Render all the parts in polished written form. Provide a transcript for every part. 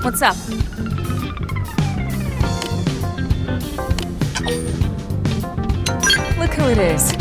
What's up? Look who it is.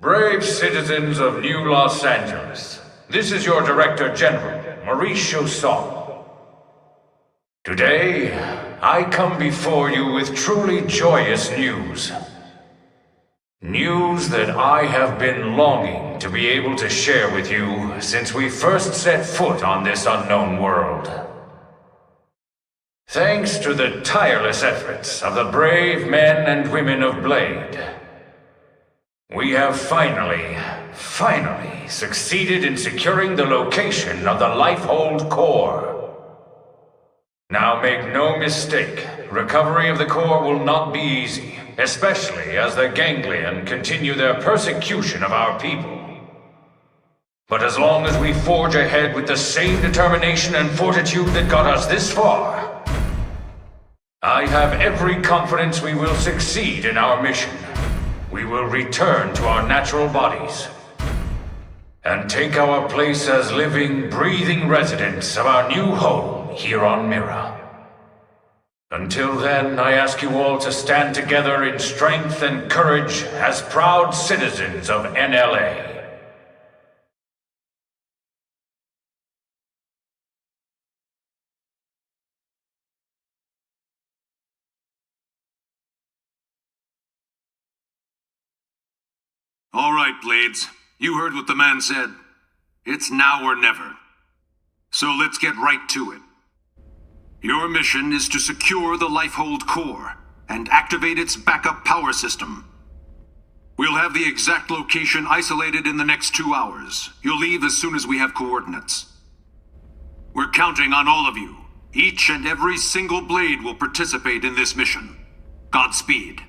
Brave citizens of New Los Angeles, this is your Director General, Maurice Chausson. Today, I come before you with truly joyous news. News that I have been longing to be able to share with you since we first set foot on this unknown world. Thanks to the tireless efforts of the brave men and women of Blade, we have finally succeeded in securing the location of the Lifehold Core. Now make no mistake, recovery of the core will not be easy, especially as the Ganglion continue their persecution of our people. But as long as we forge ahead with the same determination and fortitude that got us this far, I have every confidence we will succeed in our mission. We will return to our natural bodies and take our place as living, breathing residents of our new home here on Mira. Until then, I ask you all to stand together in strength and courage as proud citizens of NLA. All right, Blades. You heard what the man said. It's now or never. So let's get right to it. Your mission is to secure the Lifehold Core and activate its backup power system. We'll have the exact location isolated in the next 2 hours. You'll leave as soon as we have coordinates. We're counting on all of you. Each and every single Blade will participate in this mission. Godspeed.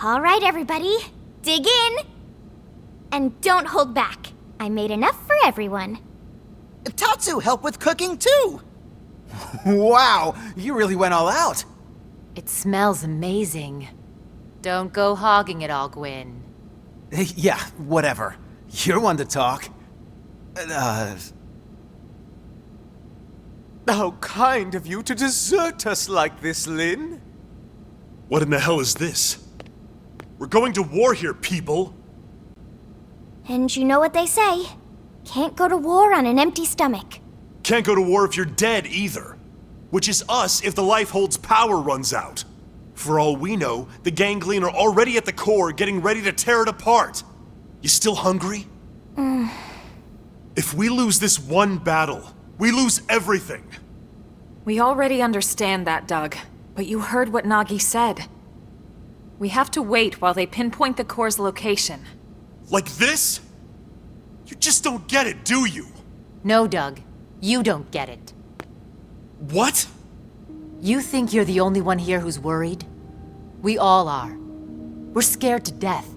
All right, everybody, dig in! And don't hold back. I made enough for everyone. Tatsu helped with cooking, too! Wow, you really went all out. It smells amazing. Don't go hogging it all, Gwyn. Yeah, whatever. You're one to talk. How kind of you to desert us like this, Lynn. What in the hell is this? We're going to war here, people! And you know what they say. Can't go to war on an empty stomach. Can't go to war if you're dead, either. Which is us if the Lifehold's power runs out. For all we know, the Ganglion are already at the core, getting ready to tear it apart. You still hungry? If we lose this one battle, we lose everything. We already understand that, Doug. But you heard what Nagi said. We have to wait while they pinpoint the core's location. Like this? You just don't get it, do you? No, Doug. You don't get it. What? You think you're the only one here who's worried? We all are. We're scared to death.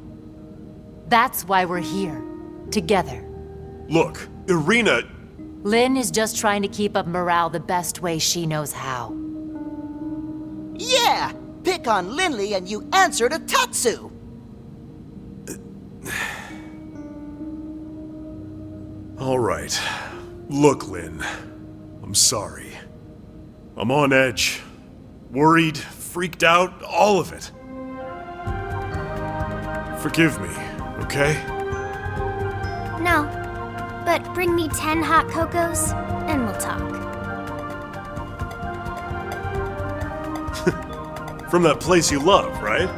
That's why we're here. Together. Look, Irina... Lynn is just trying to keep up morale the best way she knows how. Yeah! Pick on Linley and you answer to Tatsu! All right. Look, Lynn. I'm sorry. I'm on edge. Worried, freaked out, all of it. Forgive me, okay? No. But bring me 10 hot cocos, and we'll talk. From that place you love, right?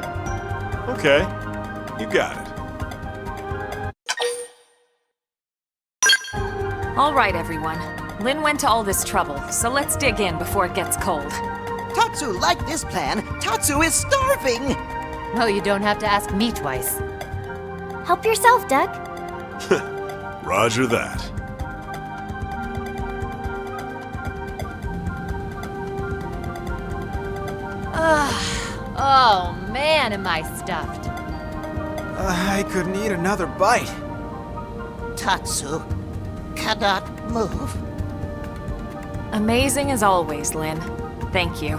Okay. You got it. All right, everyone. Lin went to all this trouble, so let's dig in before it gets cold. Tatsu liked this plan. Tatsu is starving! Well, you don't have to ask me twice. Help yourself, Doug. Roger that. Oh man, am I stuffed. I couldn't eat another bite. Tatsu cannot move. Amazing as always, Lin. Thank you.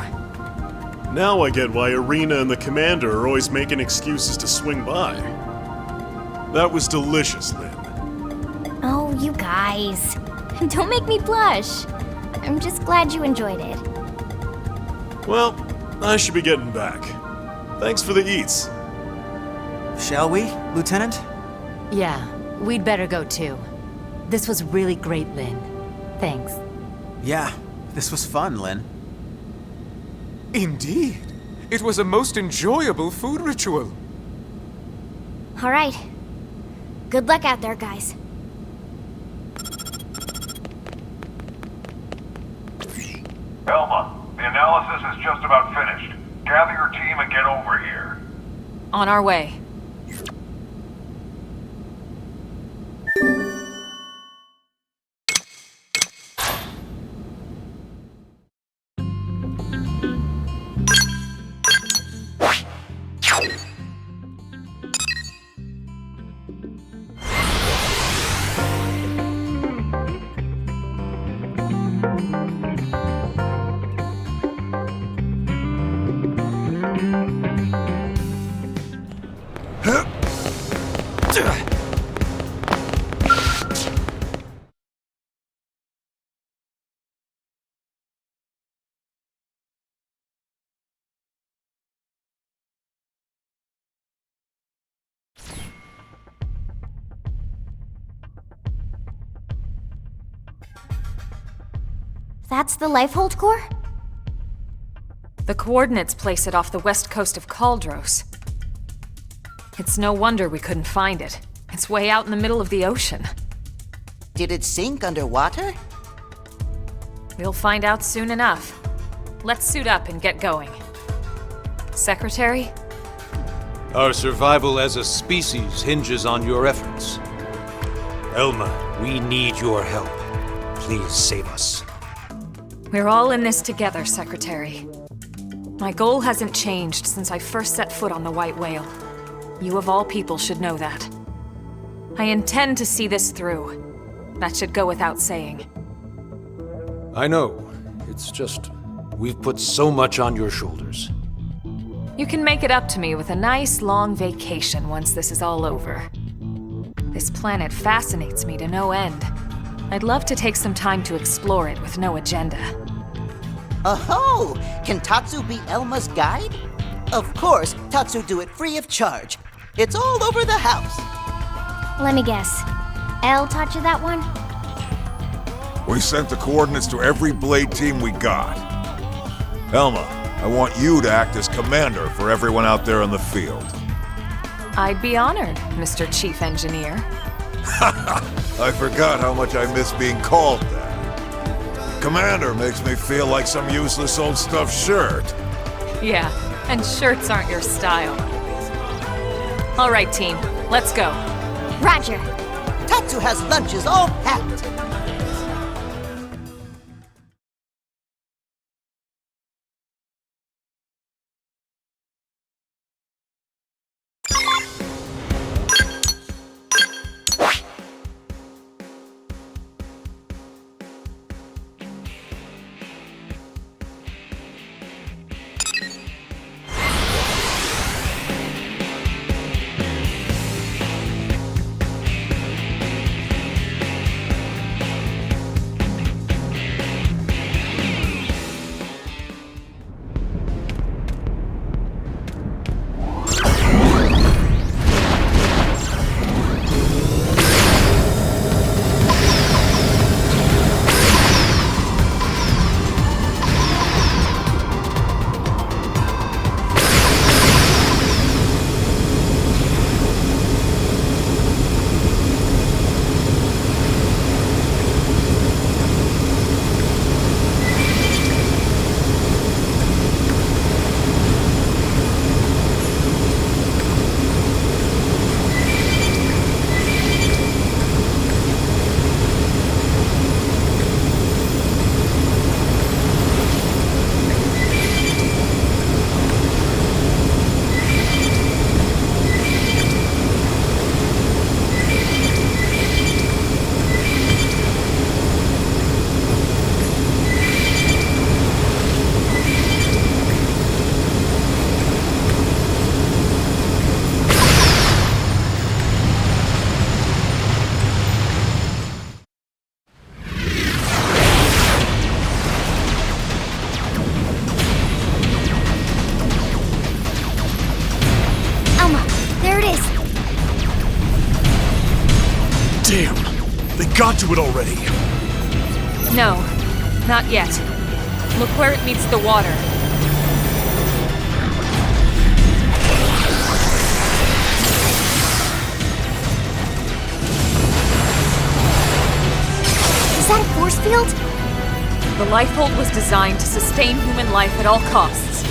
Now I get why Arena and the Commander are always making excuses to swing by. That was delicious, Lin. Oh, you guys. Don't make me blush. I'm just glad you enjoyed it. Well, I should be getting back. Thanks for the eats. Shall we, Lieutenant? Yeah, we'd better go too. This was really great, Lin. Thanks. Yeah, this was fun, Lin. Indeed. It was a most enjoyable food ritual. All right. Good luck out there, guys. Elma, the analysis is just about finished. Gather your team and get over here. On our way. That's the Lifehold core? The coordinates place it off the west coast of Kaldros. It's no wonder we couldn't find it. It's way out in the middle of the ocean. Did it sink underwater? We'll find out soon enough. Let's suit up and get going. Secretary? Our survival as a species hinges on your efforts. Elma, we need your help. Please save us. We're all in this together, Secretary. My goal hasn't changed since I first set foot on the White Whale. You of all people should know that. I intend to see this through. That should go without saying. I know. It's just, we've put so much on your shoulders. You can make it up to me with a nice long vacation once this is all over. This planet fascinates me to no end. I'd love to take some time to explore it with no agenda. Oh-ho! Can Tatsu be Elma's guide? Of course, Tatsu do it free of charge. It's all over the house. Let me guess. Elle taught you that one? We sent the coordinates to every Blade team we got. Elma, I want you to act as commander for everyone out there in the field. I'd be honored, Mr. Chief Engineer. I forgot how much I miss being called that. Commander makes me feel like some useless old stuffed shirt. Yeah, and shirts aren't your style. All right, team, let's go. Roger. Tatsu has lunches all packed. They got to it already! No, not yet. Look where it meets the water. Is that a force field? The Lifehold was designed to sustain human life at all costs.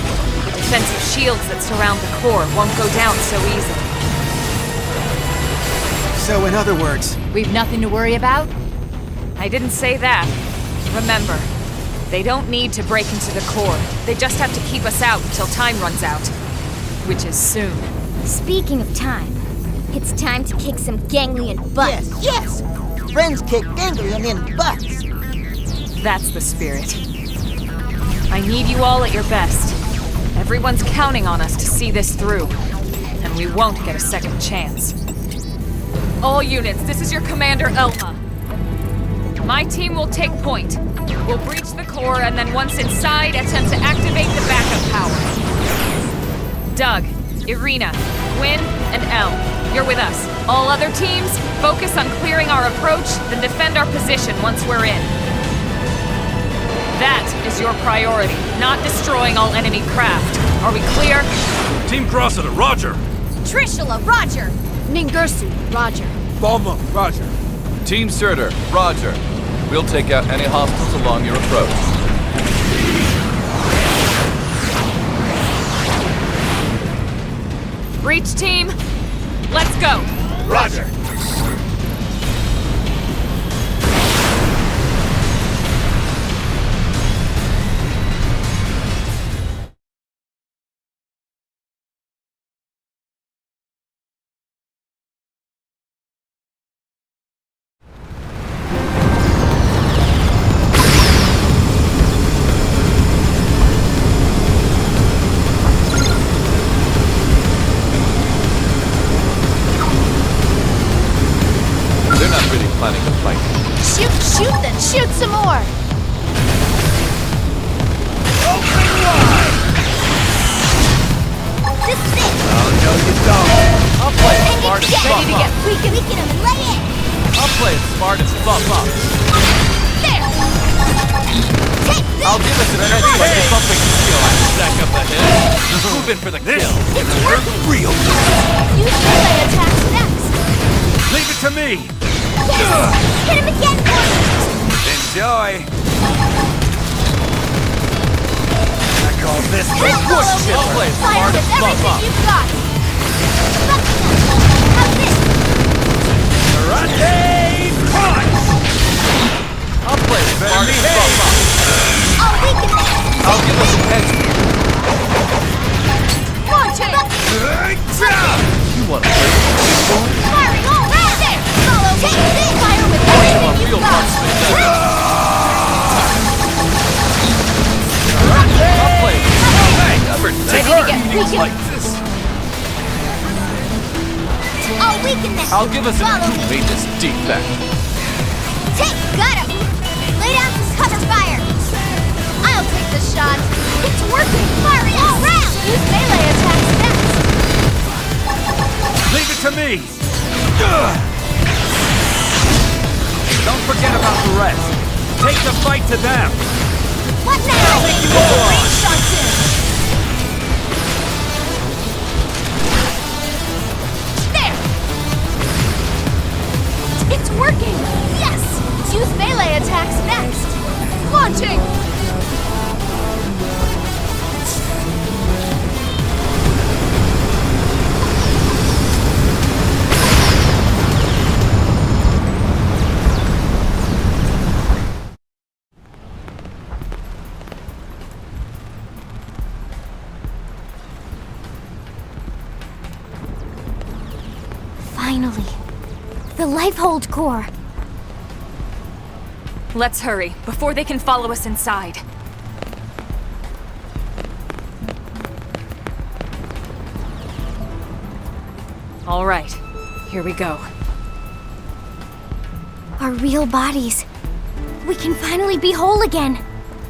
The defensive shields that surround the core won't go down so easily. So in other words, We've nothing to worry about? I didn't say that. Remember, they don't need to break into the core. They just have to keep us out until time runs out. Which is soon. Speaking of time, it's time to kick some ganglion butt. Yes! Friends kick ganglion in butts! That's the spirit. I need you all at your best. Everyone's counting on us to see this through. And we won't get a second chance. All units, this is your commander, Elma. My team will take point. We'll breach the core, and then once inside, attempt to activate the backup power. Doug, Irina, Gwyn, and Elle, you're with us. All other teams, focus on clearing our approach, then defend our position once we're in. That is your priority, not destroying all enemy craft. Are we clear? Team Cressida, roger! Trishula, roger! Ningirsu, roger. Balma, roger. Team Surtur, roger. We'll take out any hostiles along your approach. Breach team, let's go! Roger! Planning to fight. Shoot them! Shoot some more! Open wide! This is it! Oh, no, you don't. I'll play it smart and buff up. Weaken them and lay in! I'll play it smart and buff up. There! Take this! I'll give it to the next one for something to steal. I can stack up ahead. Move in for the kill. It's working! Real! Use melee attacks next! Leave it to me! Yes! Hit him again, boys! Enjoy. I call this the Hit bush him, chipper. I'll play it Fire smart with and buff everything up. you've got! How's this? Karate punch! I'll play it smart and buff up. I'll weaken them! I'll give us some heads. Launching! You want to play with Firing all round there! Follow! Take this! Fire with everything you've field got! marksman does. I'll play it. Never take Weaken! like this. I'll weaken them! I'll give us Follow a me! maintenance defect. Take! Got him! Lay down some cover fire! I'll take the shot! It's working! Firing all round! Use melee attacks next! Leave it to me! Don't forget about the rest. Take the fight to them! What now? Range shots in! There! It's working! Yes! Use melee attacks next! Launching! Finally. The Lifehold core. Let's hurry, before they can follow us inside. All right, here we go. Our real bodies. We can finally be whole again.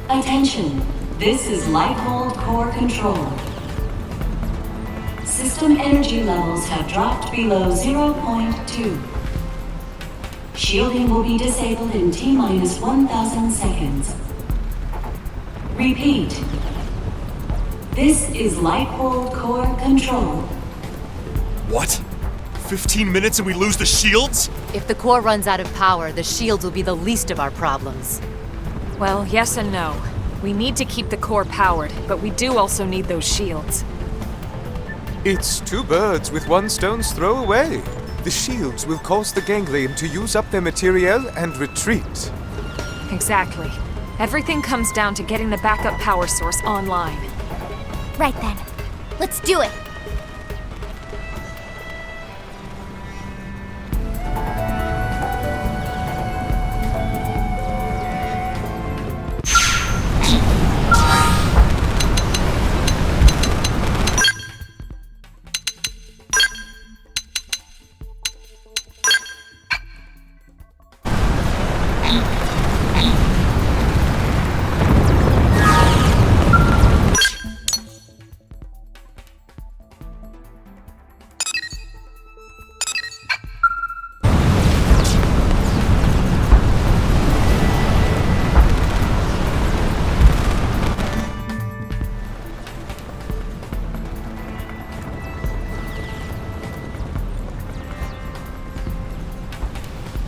Attention, this is Lifehold Core Control. System energy levels have dropped below 0.2. Shielding will be disabled in T-minus 1,000 seconds. Repeat. This is Lighthold Core Control. What? 15 minutes and we lose the shields? If the core runs out of power, the shields will be the least of our problems. Well, yes and no. We need to keep the core powered, but we do also need those shields. It's two birds with one stone's throw away. The shields will cause the ganglion to use up their materiel and retreat. Exactly. Everything comes down to getting the backup power source online. Right then. Let's do it!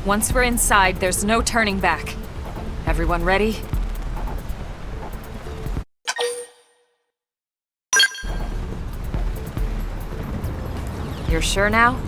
Once we're inside, there's no turning back. Everyone ready? You're sure now?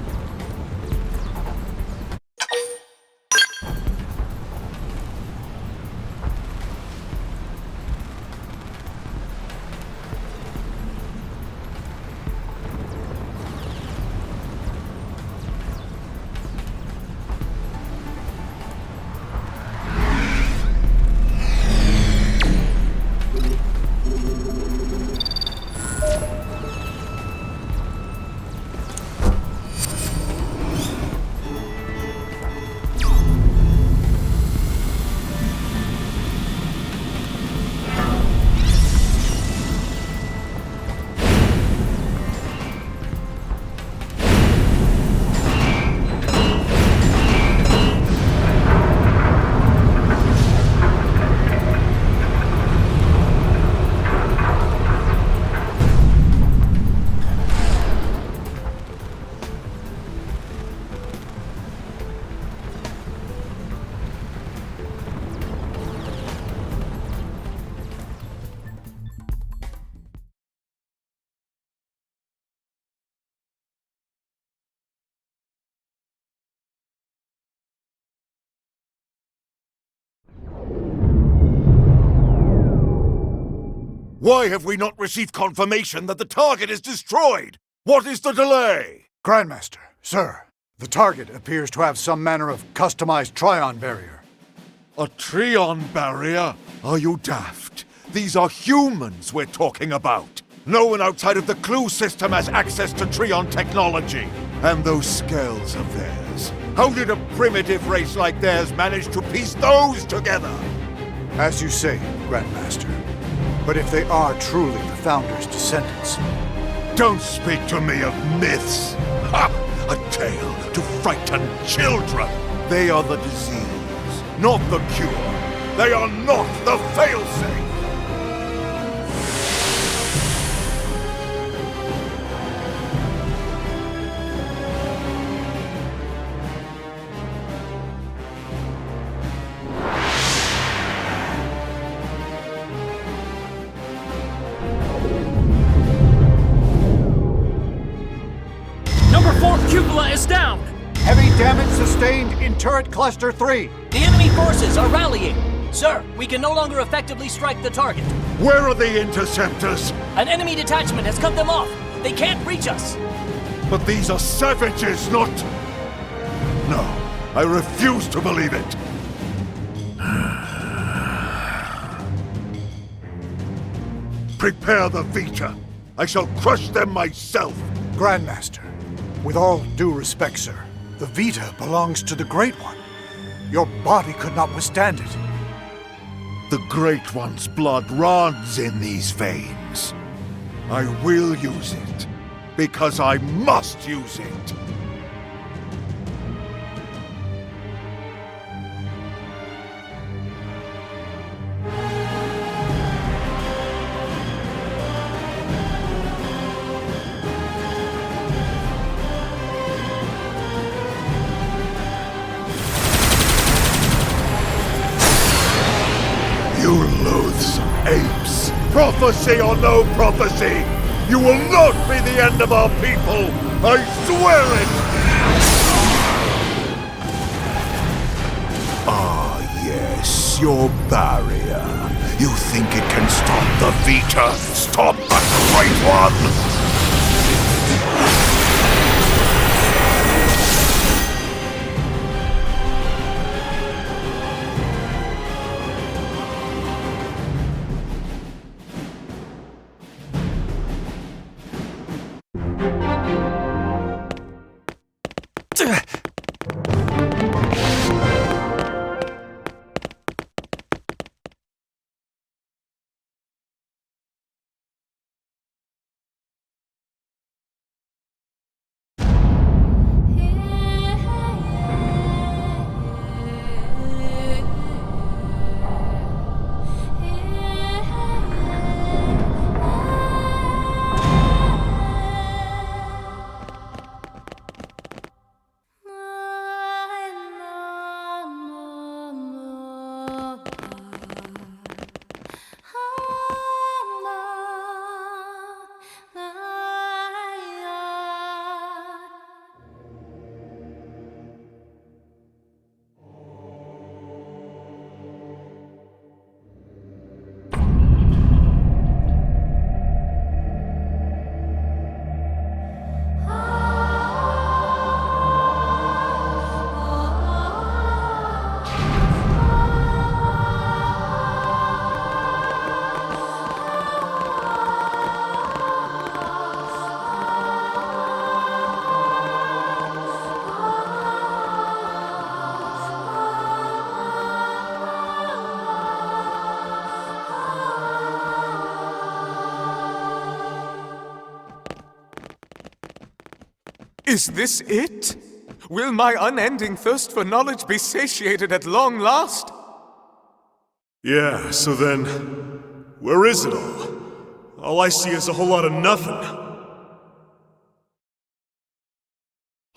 Why have we not received confirmation that the target is destroyed? What is the delay? Grandmaster, sir, the target appears to have some manner of customized Trion barrier. A Trion barrier? Are you daft? These are humans we're talking about. No one outside of the Clue system has access to Trion technology. And those scales of theirs. How did a primitive race like theirs manage to piece those together? As you say, Grandmaster. But if they are truly the Founder's descendants... Don't speak to me of myths! Ha! A tale to frighten children! They are the disease, not the cure. They are not the failsafe! Cupola is down! Heavy damage sustained in turret cluster 3. The enemy forces are rallying! Sir, we can no longer effectively strike the target. Where are the interceptors? An enemy detachment has cut them off! They can't reach us! But these are savages, not... No, I refuse to believe it. Prepare the Vita. I shall crush them myself. Grandmaster, with all due respect, sir, the Vita belongs to the Great One. Your body could not withstand it. The Great One's blood runs in these veins. I will use it, because I must use it. You loathsome apes! Prophecy or no prophecy! You will not be the end of our people! I swear it! Ah, yes, your barrier. You think it can stop the Vita? Stop the Great One? Is this it? Will my unending thirst for knowledge be satiated at long last? Yeah, so then, where is it all? All I see is a whole lot of nothing.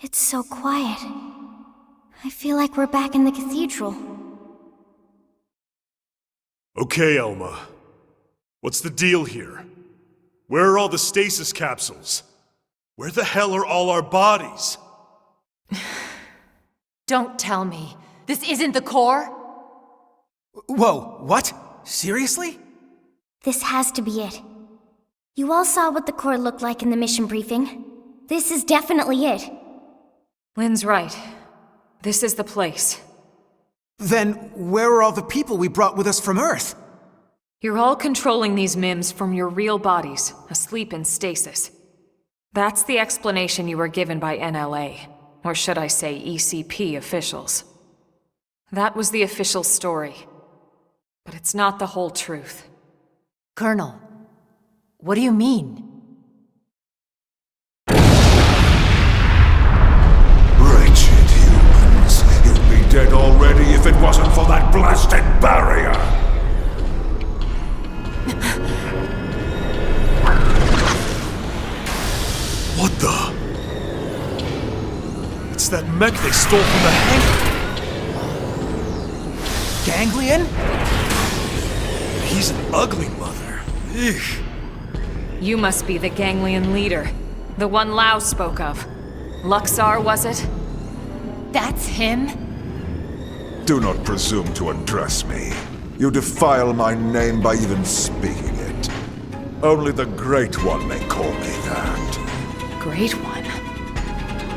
It's so quiet. I feel like we're back in the cathedral. Okay, Elma. What's the deal here? Where are all the stasis capsules? Where the hell are all our bodies? Don't tell me. This isn't the core? Whoa, what? Seriously? This has to be it. You all saw what the core looked like in the mission briefing. This is definitely it. Lynn's right. This is the place. Then where are all the people we brought with us from Earth? You're all controlling these MIMs from your real bodies, asleep in stasis. That's the explanation you were given by NLA, or should I say ECP officials. That was the official story. But it's not the whole truth. Colonel, what do you mean? Wretched humans. You'd be dead already if it wasn't for that blasted barrier. What the? It's that mech they stole from the hangar. Ganglion? He's an ugly mother. Eesh. You must be the Ganglion leader. The one Lao spoke of. Luxar, was it? That's him? Do not presume to address me. You defile my name by even speaking it. Only the Great One may call me that. Great One?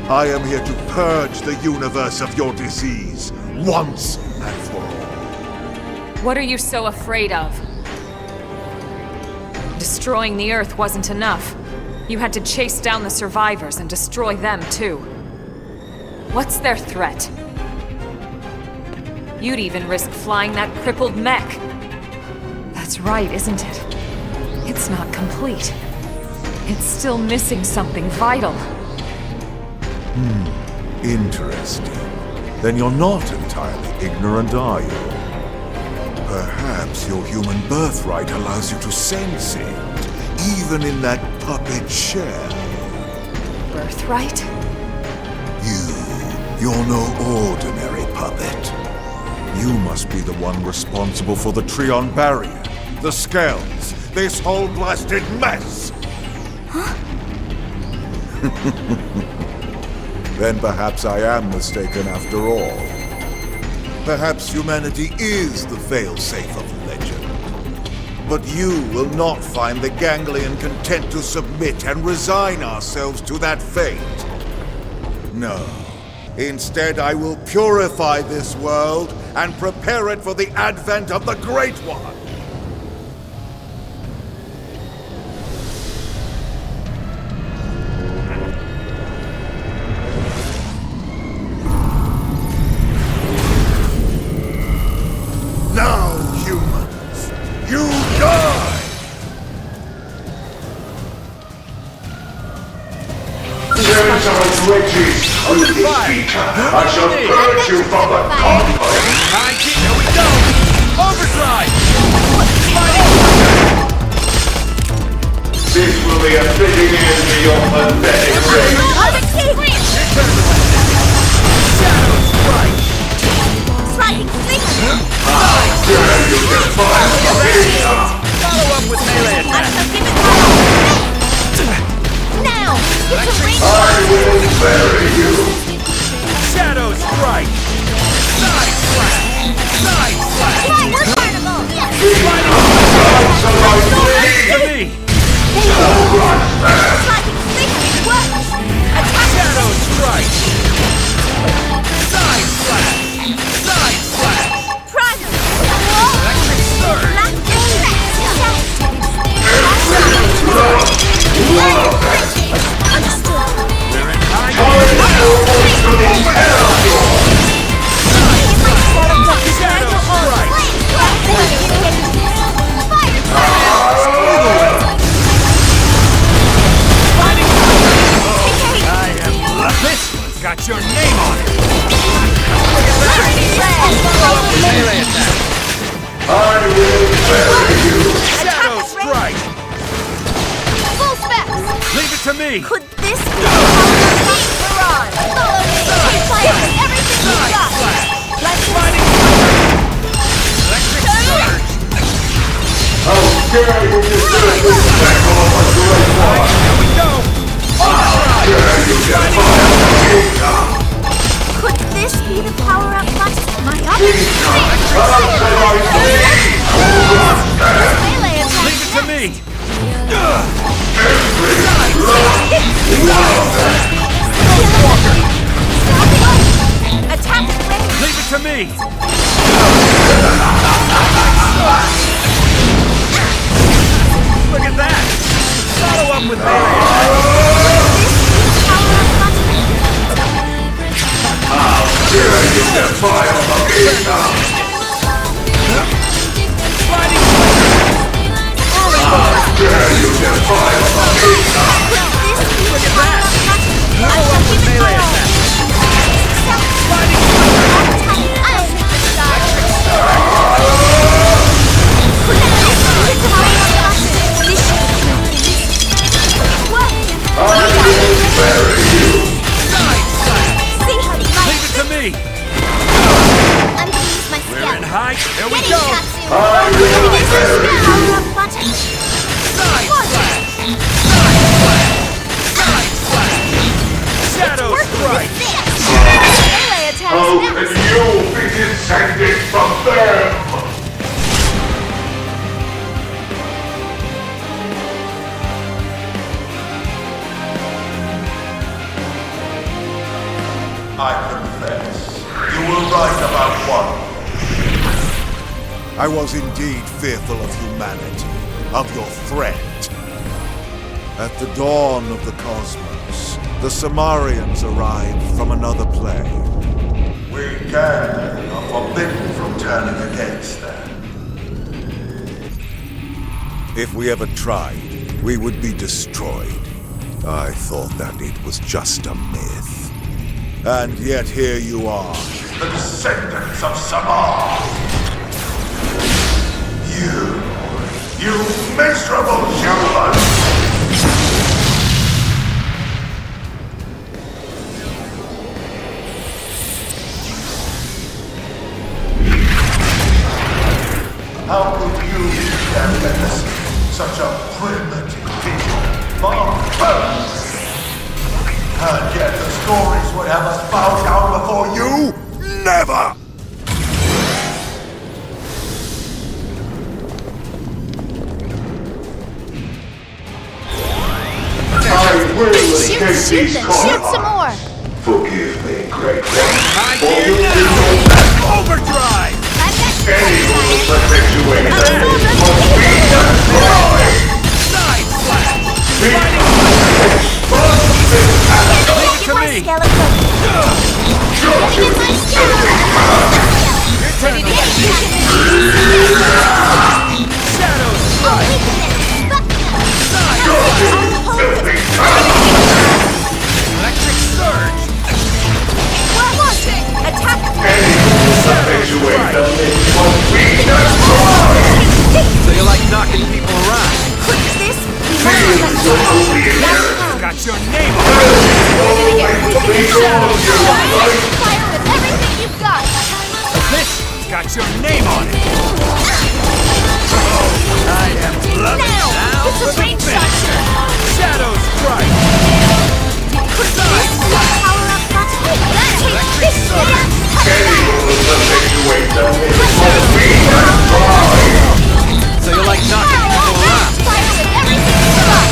I am here to purge the universe of your disease, once and for all. What are you so afraid of? Destroying the Earth wasn't enough. You had to chase down the survivors and destroy them too. What's their threat? You'd even risk flying that crippled mech. That's right, isn't it? It's not complete. It's still missing something vital. Interesting. Then you're not entirely ignorant, are you? Perhaps your human birthright allows you to sense it, even in that puppet shell. Birthright? You're no ordinary puppet. You must be the one responsible for the Trion barrier, the scales, this whole blasted mess! Huh? Then perhaps I am mistaken after all. Perhaps humanity is the failsafe of legend. But you will not find the Ganglion content to submit and resign ourselves to that fate. No. Instead, I will purify this world and prepare it for the advent of the Great One. Now, humans, you die! There is our riches on the Vita. I shall purge you from the conflict. Here we go! Overdrive! This will be a fitting end to your pathetic reign. Shadow strike! Sliding finger! How dare you defy the Vita! Follow up with melee I attack! shall give it my all! Now! Get your ring! I will bury you! Shadow strike! Side slash! Side slash! Try work carnival! To me! Sliding finger! What? Attack! Shadow strike! Side slash! Side slash! Primal! Electric surge! Black Understood! We're in high Shadow strike! This one's got your name on it! Melee attack! I will bury you! Shadow strike! Full specs! Leave it to me! Could this be the power of Ron? Follow me! Fire everything you've got! Let's Sliding electric surge! How dare you disturb the spectacle of a great one! Here we go! How dare you defy the Vita! Could this be the power-up button? My melee attack! Leave it to me! Attack ready! Leave it to me! Look at that! Follow up with melee How dare you defy the Vita! Sliding How dare you defy the Vita! Look at that! Follow up with melee attack! Sliding I will bury you! side slash! See how you Leave it to me! I'm gonna use my We're in high. Here we Getting go! Tatsu. I will bury you! Power-up button. Side slash! Side slash! Side slash! Shadow strike! Melee attack How next. can you be descended from them? I confess, you were right about one. I was indeed fearful of humanity, of your threat. At the dawn of the cosmos, the Samarians arrived from another plane. We Ganglion are forbidden from turning against them. If we ever tried, we would be destroyed. I thought that it was just a myth. And yet here you are, the descendants of Samar! You miserable human! How could you stand witnessing such a primitive people? And yet the stories would have us bow down before you? Never! I will escape these Shoot corners. some more! Forgive me, Great One. I For hear you now! will know Overdrive! I've got you any who covered, will Sire. perpetuate I'm them so must ready. be destroyed. Side slash! Leave it to me. Skeleton. Getting in my skeleton. Ready to get Shadow strike! Electric surge! Attack! Any who will perpetuate them must be destroyed. So you like knocking people around? Could this be Got your name on Fire with everything you've got! This has got your name on it! I am loving Now! It's for a the range finish. shot! Shadow strike! Could this be a power-up button? Take this down! Any who will perpetuate them must be destroyed. So you like knocking people around? Fire with everything you've got!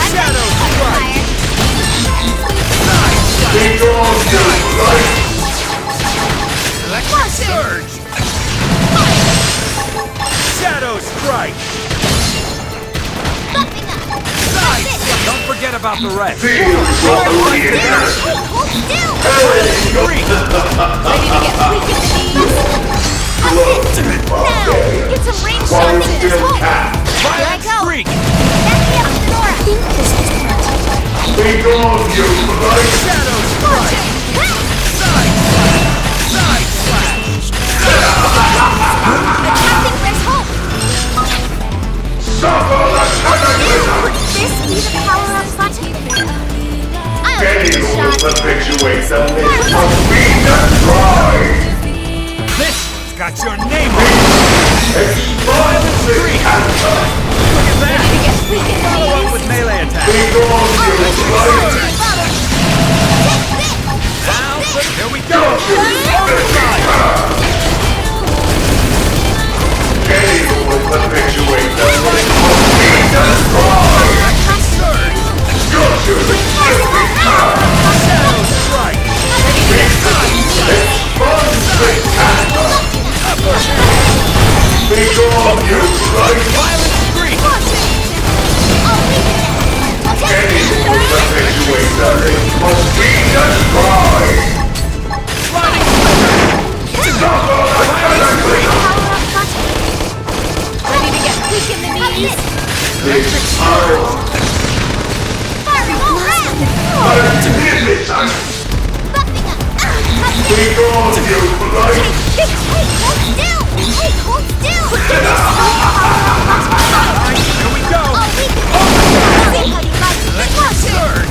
Shadow strike! Be gone, you light. Electric surge! Shadow strike! Buffing up! Side slip! Don't forget about the rest! Feel what we Hey, hold still! Three! Ready to get weak in the knees? Now! Get some range shots in this hole! Here I go! Freak! Back me up, Sonora! Be gone, you light. Shadow strike! Side slash! Side slash! Attacking this hole! Suffer the cataclysm. Could this be the power-up button? I'll Any take who a will shot! perpetuate them must be destroyed. This has got your name on it! Explode the cancer. Look at that! Ready to get weak in the Follow up knees? with melee attack! Be gone, you light. Now, here we go! Overdrive! Any who will perpetuate them must be destroyed. Surge! Shadow strike! Explode the cancer. Be gone, you light. Violent streak! Any who will perpetuate them must be destroyed. Sliding Suffer the cataclysm. Ready to get weak in the knees? This power Firing all round! magnificent. Buffing up! Be gone, you light. Hey, hold still! Hey, hold still! Here we go! Oh, we can see how you like it. Surge!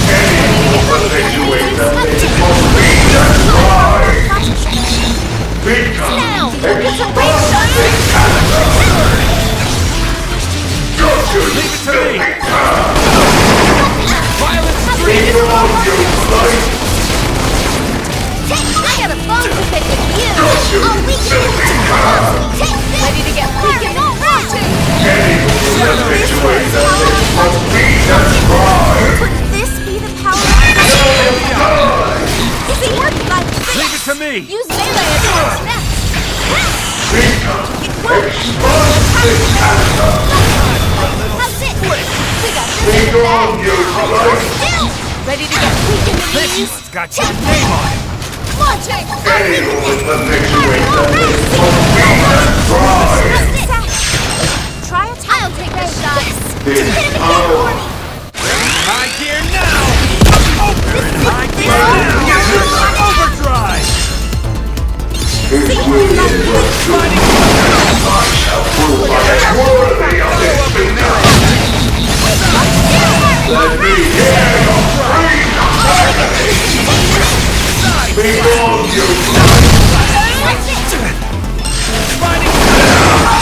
Any who will perpetuate them must be destroyed. Become Now, get some range shots! Leave it to me! Violent Be streak! gone, you light. I got a bone to pick with you! Oh, we can ready to get weak in the knees! Any who will perpetuate them must be destroyed. Could this be the power? Is it working like this? Leave it to me! Use melee attacks next! Become Explode the cancer. How's it? We got Be this in the gone, bag! you light. Still! Ready to get weak in the This knees? one's got your name on it! Launching! Any who will perpetuate them must be destroyed. Try it. I'll take this shot. This power High gear now! High gear now! Overdrive! is willing to sliding. I shall prove I am worthy of this victor. Let me hear your scream of agony. Be gone, you light. Fighting!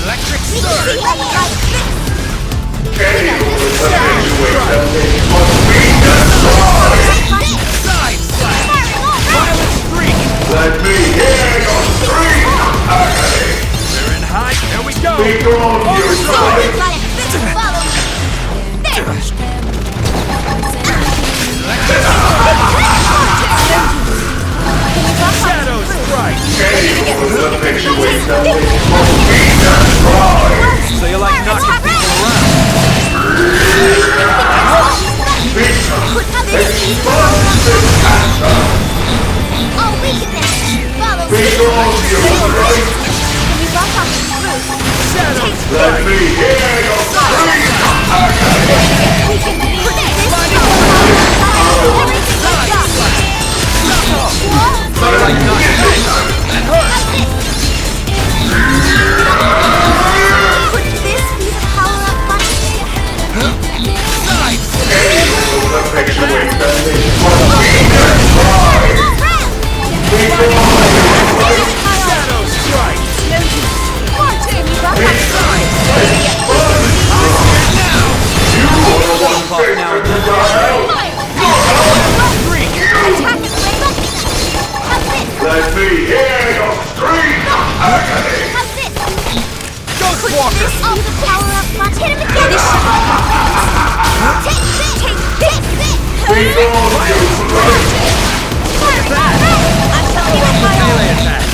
Electric surge! Side slap! Violent streak! Let me hear your scream, agony! We're in high. Here we go! Shadow strike! So you like knocking people around? All weakness follows me. Can you bump off the roof? Shadow Let strike! me hear your scream, We can beat this. So you like knocking people around? That hurts! Could this be the power-up button? Side slap! Shadow strike! Can you bump off the Side slap! Pop now and then. Streak! attack the flame button? How's this? Let me hear your scream, agony! How's this? Ghost Could Walker! this be the power-up button? Hit him again! Take this! Take this! Look at that! I'm telling you, Melee attack!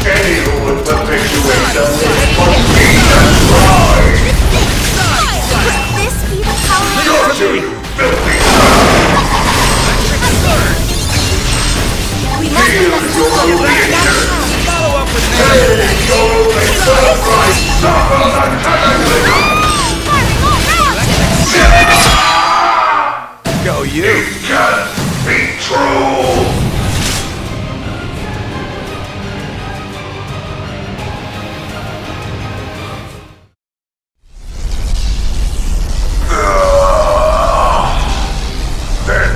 Any who would perpetuate them Side slap! could this be the power-up Leave it to me! Electric surge! We must be left to Follow up with melee attack! Go you! can't be true! Then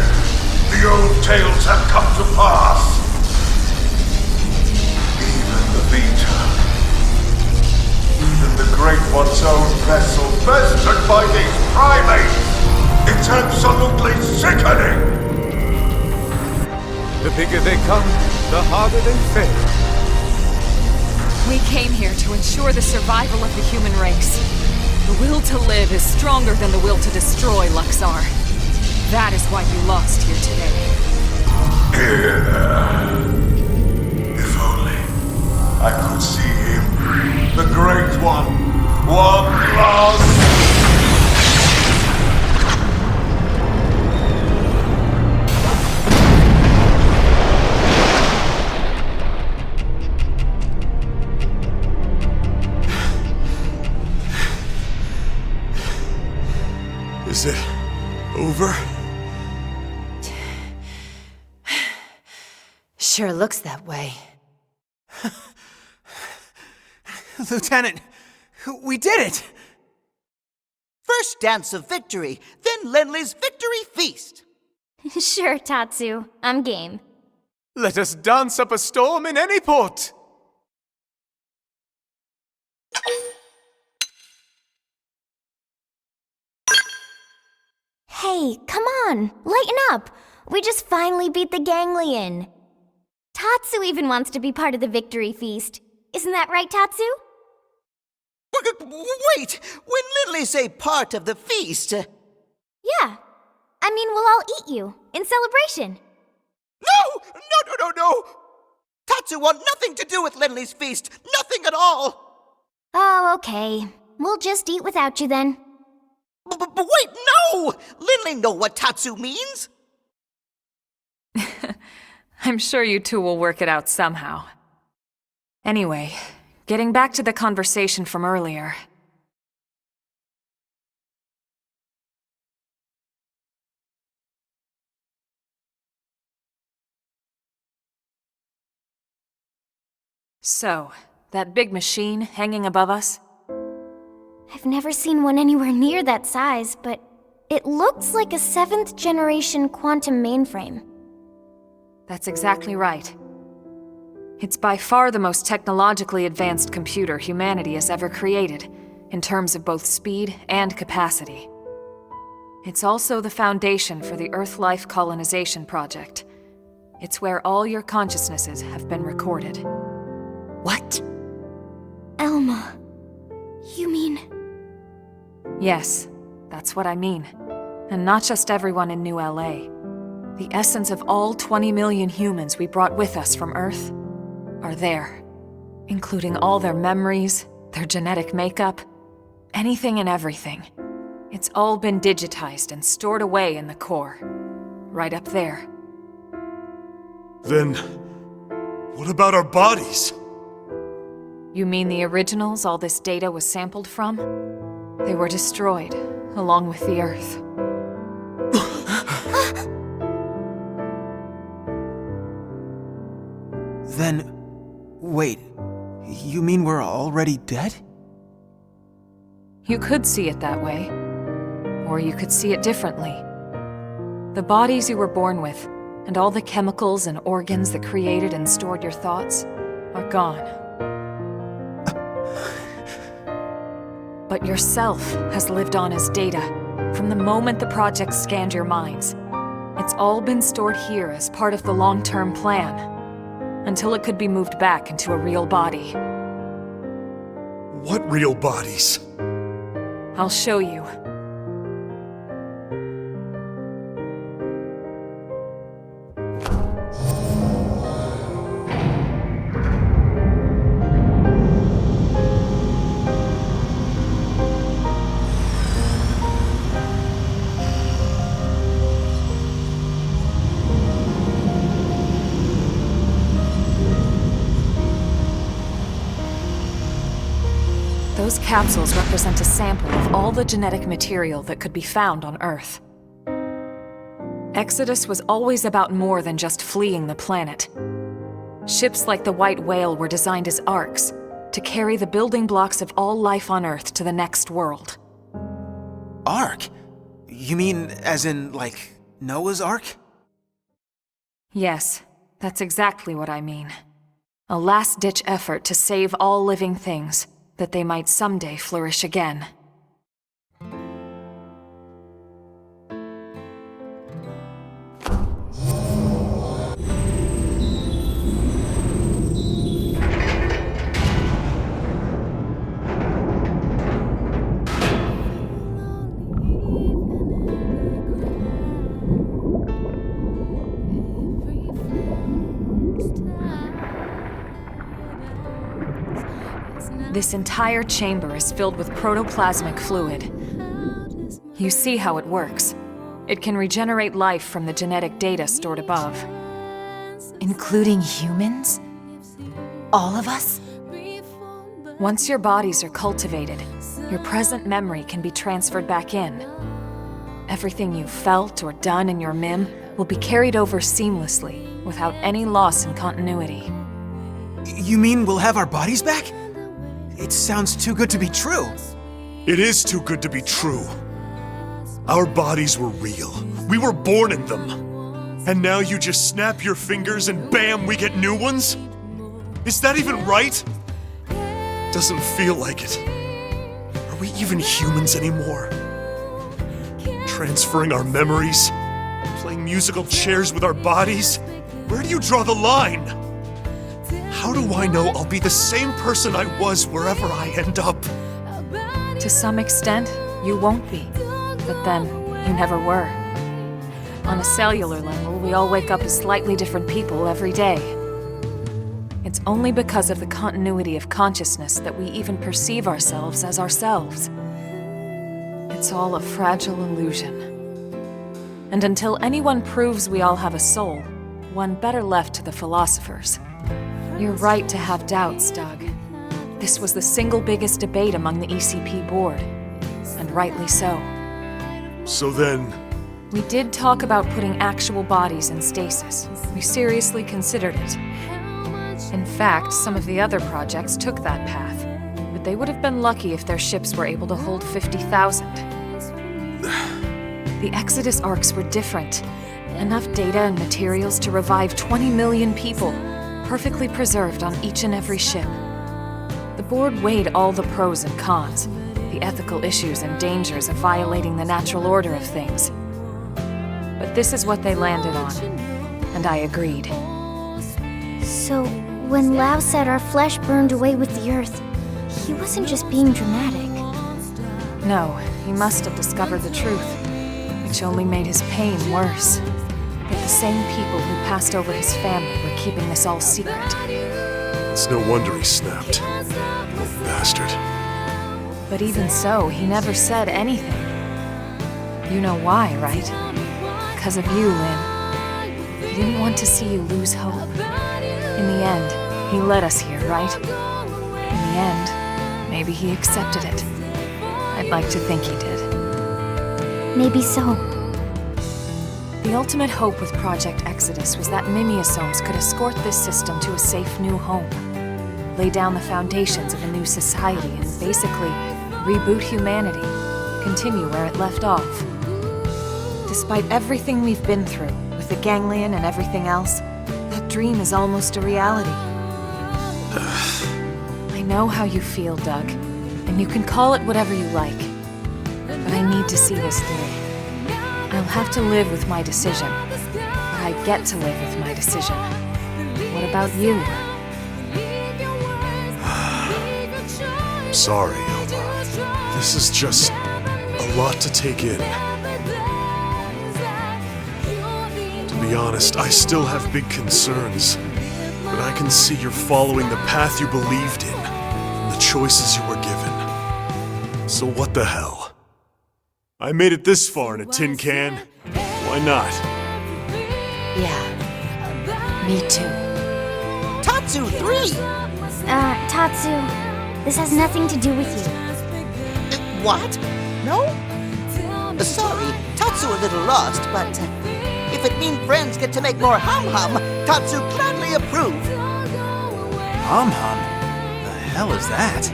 the old tales have come to pass. Even the Vita, even the Great One's own vessel, bested by these primates. It's absolutely sickening. The bigger they come, the harder they fail. We came here to ensure the survival of the human race. The will to live is stronger than the will to destroy, Luxar. That is why you lost here today. If only I could see him, the Great One, one last. Is it over? Sure looks that way. Lieutenant, we did it! First dance of victory, then Lenly's victory feast. Sure, Tatsu. I'm game. Let us dance up a storm in any port. Hey, come on, lighten up. We just finally beat the Ganglion. Tatsu even wants to be part of the victory feast. Isn't that right, Tatsu? Wait! When Lenly say part of the feast... Yeah. I mean, we'll all eat you, in celebration. No! Tatsu want nothing to do with Lenly's feast. Nothing at all. Oh, okay. We'll just eat without you then. But wait, no! Lenly know what Tatsu means. I'm sure you two will work it out somehow. Anyway, getting back to the conversation from earlier. So, that big machine hanging above us? I've never seen one anywhere near that size, but It looks like a 7th generation quantum mainframe. That's exactly right. It's by far the most technologically advanced computer humanity has ever created, in terms of both speed and capacity. It's also the foundation for the Earth Life Colonization Project. It's where all your consciousnesses have been recorded. What? Elma, you mean... Yes, that's what I mean. And not just everyone in New LA. The essence of all 20 million humans we brought with us from Earth are there, including all their memories, their genetic makeup, anything and everything. It's all been digitized and stored away in the core, right up there. Then, what about our bodies? You mean the originals all this data was sampled from? They were destroyed, along with the Earth. Then, wait, you mean we're already dead? You could see it that way, or you could see it differently. The bodies you were born with, and all the chemicals and organs that created and stored your thoughts, are gone. But yourself has lived on as data, from the moment the project scanned your minds. It's all been stored here as part of the long-term plan, until it could be moved back into a real body. What real bodies? I'll show you. Those capsules represent a sample of all the genetic material that could be found on Earth. Exodus was always about more than just fleeing the planet. Ships like the White Whale were designed as arks, to carry the building blocks of all life on Earth to the next world. Ark? You mean as in, like, Noah's Ark? Yes, that's exactly what I mean. A last-ditch effort to save all living things, that they might someday flourish again. This entire chamber is filled with protoplasmic fluid. You see how it works. It can regenerate life from the genetic data stored above. Including humans? All of us? Once your bodies are cultivated, your present memory can be transferred back in. Everything you've felt or done in your MIM will be carried over seamlessly, without any loss in continuity. You mean we'll have our bodies back? It sounds too good to be true. It is too good to be true. Our bodies were real. We were born in them. And now you just snap your fingers and bam, we get new ones? Is that even right? Doesn't feel like it. Are we even humans anymore? Transferring our memories? Playing musical chairs with our bodies? Where do you draw the line? How do I know I'll be the same person I was wherever I end up? To some extent, you won't be. But then, you never were. On a cellular level, we all wake up as slightly different people every day. It's only because of the continuity of consciousness that we even perceive ourselves as ourselves. It's all a fragile illusion. And until anyone proves we all have a soul, one better left to the philosophers. You're right to have doubts, Doug. This was the single biggest debate among the ECP board, and rightly so. So then... We did talk about putting actual bodies in stasis. We seriously considered it. In fact, some of the other projects took that path, but they would have been lucky if their ships were able to hold 50,000. The Exodus arcs were different. Enough data and materials to revive 20 million people, perfectly preserved on each and every ship. The board weighed all the pros and cons, the ethical issues and dangers of violating the natural order of things. But this is what they landed on, and I agreed. So, when Lao said our flesh burned away with the earth, he wasn't just being dramatic. No, he must have discovered the truth, which only made his pain worse. That the same people who passed over his family were keeping this all secret. It's no wonder he snapped. Little bastard. But even so, he never said anything. You know why, right? Because of you, Lynn. He didn't want to see you lose hope. In the end, he led us here, right? In the end, maybe he accepted it. I'd like to think he did. Maybe so. The ultimate hope with Project Exodus was that Mimiosomes could escort this system to a safe new home, lay down the foundations of a new society, and basically reboot humanity, continue where it left off. Despite everything we've been through, with the ganglion and everything else, that dream is almost a reality. I know how you feel, Doug, and you can call it whatever you like, but I need to see this through. I'll have to live with my decision, but I get to live with my decision. What about you? Sorry, Elma. This is just a lot to take in. To be honest, I still have big concerns, but I can see you're following the path you believed in, and the choices you were given. So what the hell? I made it this far in a tin can. Why not? Yeah. Me too. Tatsu 3! Tatsu, this has nothing to do with you. What? No? Sorry, Tatsu a little lost, but if it means friends get to make more hum-hum, Tatsu gladly approve. Hum-hum? The hell is that?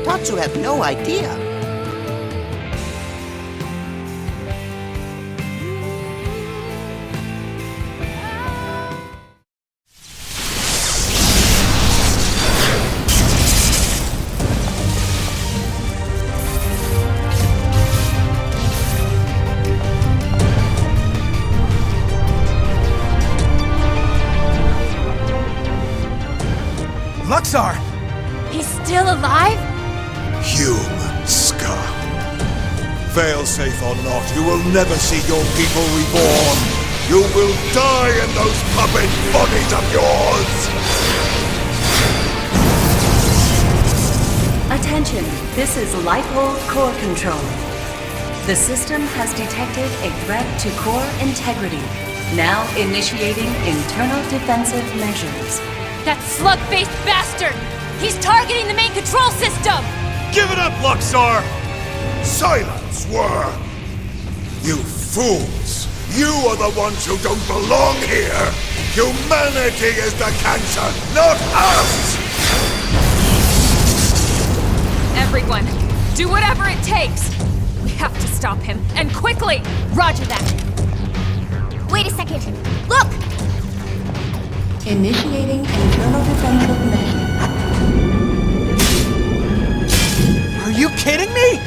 Tatsu have no idea. Luxar! He's still alive? Human scum. Failsafe or not, you will never see your people reborn. You will die in those puppet bodies of yours! Attention, this is Lifehold Core Control. The system has detected a threat to core integrity. Now initiating internal defensive measures. That slug-faced bastard! He's targeting the main control system! Give it up, Luxar! Silence, worm! You fools! You are the ones who don't belong here! Humanity is the cancer, not us! Everyone, do whatever it takes! We have to stop him, and quickly! Roger that! Wait a second! Look! Initiating internal defensive measures. Are you kidding me?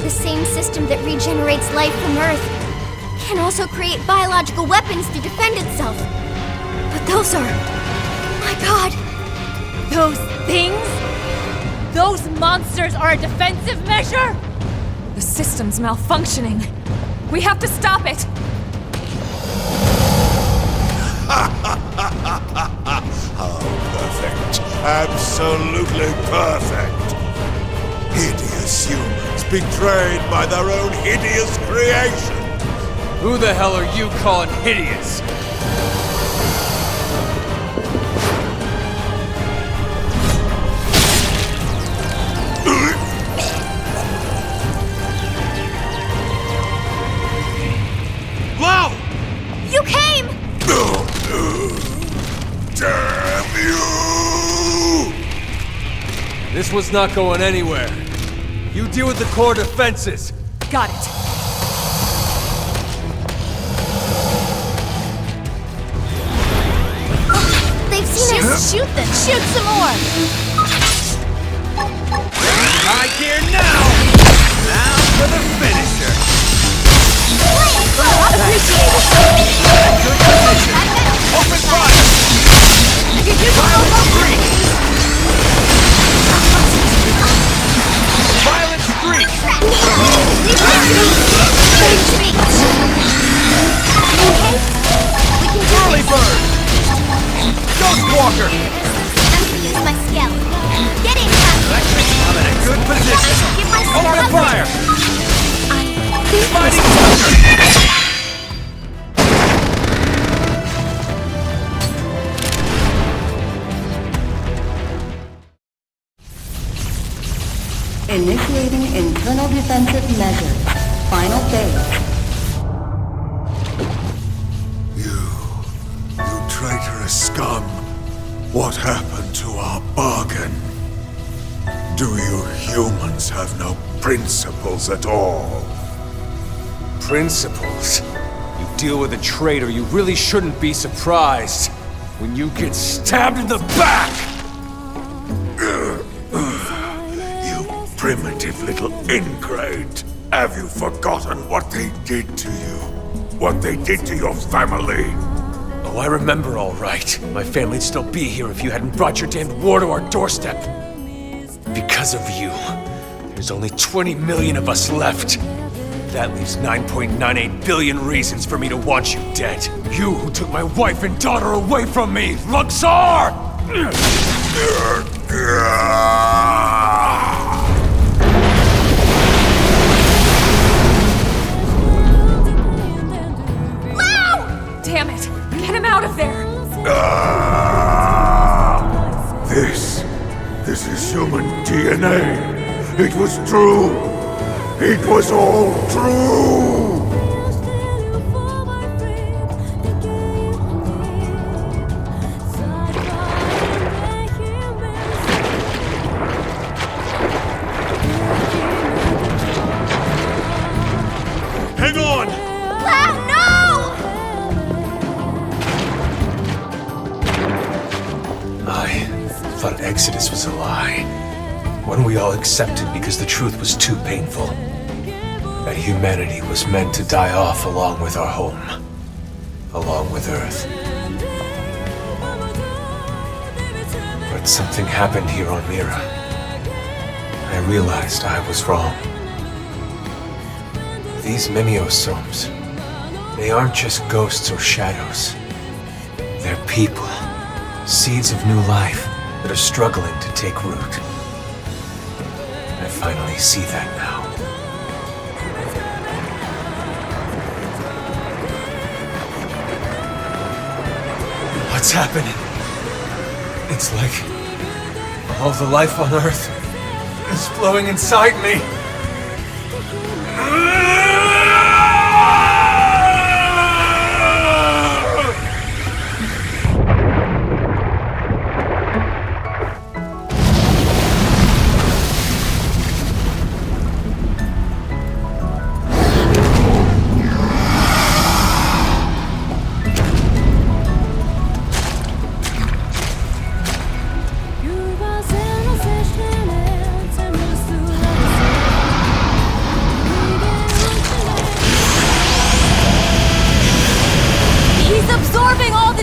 The same system that regenerates life from Earth can also create biological weapons to defend itself. But those are... my God! Those things? Those monsters are a defensive measure? The system's malfunctioning. We have to stop it! How perfect. Absolutely perfect. Hideous humans betrayed by their own hideous creation. Who the hell are you calling hideous? Lao! You came! Damn you! Artifice was not going anywhere. You deal with the core defenses. Got it. They've seen us! Shoot them! Shoot some more! High gear now! Now for the finisher! Appreciate it! Good position! Open fire! Violent streak! Violent streak! Whirly bird! Ghost walker! Time to use my skill. Get in, Electric! I'm in a good position! Give my skill Open a fire! Fighting Initiating internal defensive measures. Final phase. You traitorous scum. What happened to our bargain? Do you humans have no principles at all? Principles? You deal with a traitor, you really shouldn't be surprised when you get stabbed in the back! You primitive little ingrate. Have you forgotten what they did to you? What they did to your family? Oh, I remember all right. My family'd still be here if you hadn't brought your damned war to our doorstep. Because of you, there's only 20 million of us left. That leaves 9.98 billion reasons for me to want you dead. You who took my wife and daughter away from me, Luxor! Damn it! Get him out of there! This is human DNA. It was true. It was all true. Hang on! Wow, no! I thought Exodus was a lie. One we all accepted because the truth was too painful. That humanity was meant to die off along with our home. Along with Earth. But something happened here on Mira. I realized I was wrong. These Mimiosomes, they aren't just ghosts or shadows. They're people. Seeds of new life that are struggling to take root. I finally see that now. What's happening? It's like all the life on Earth is flowing inside me.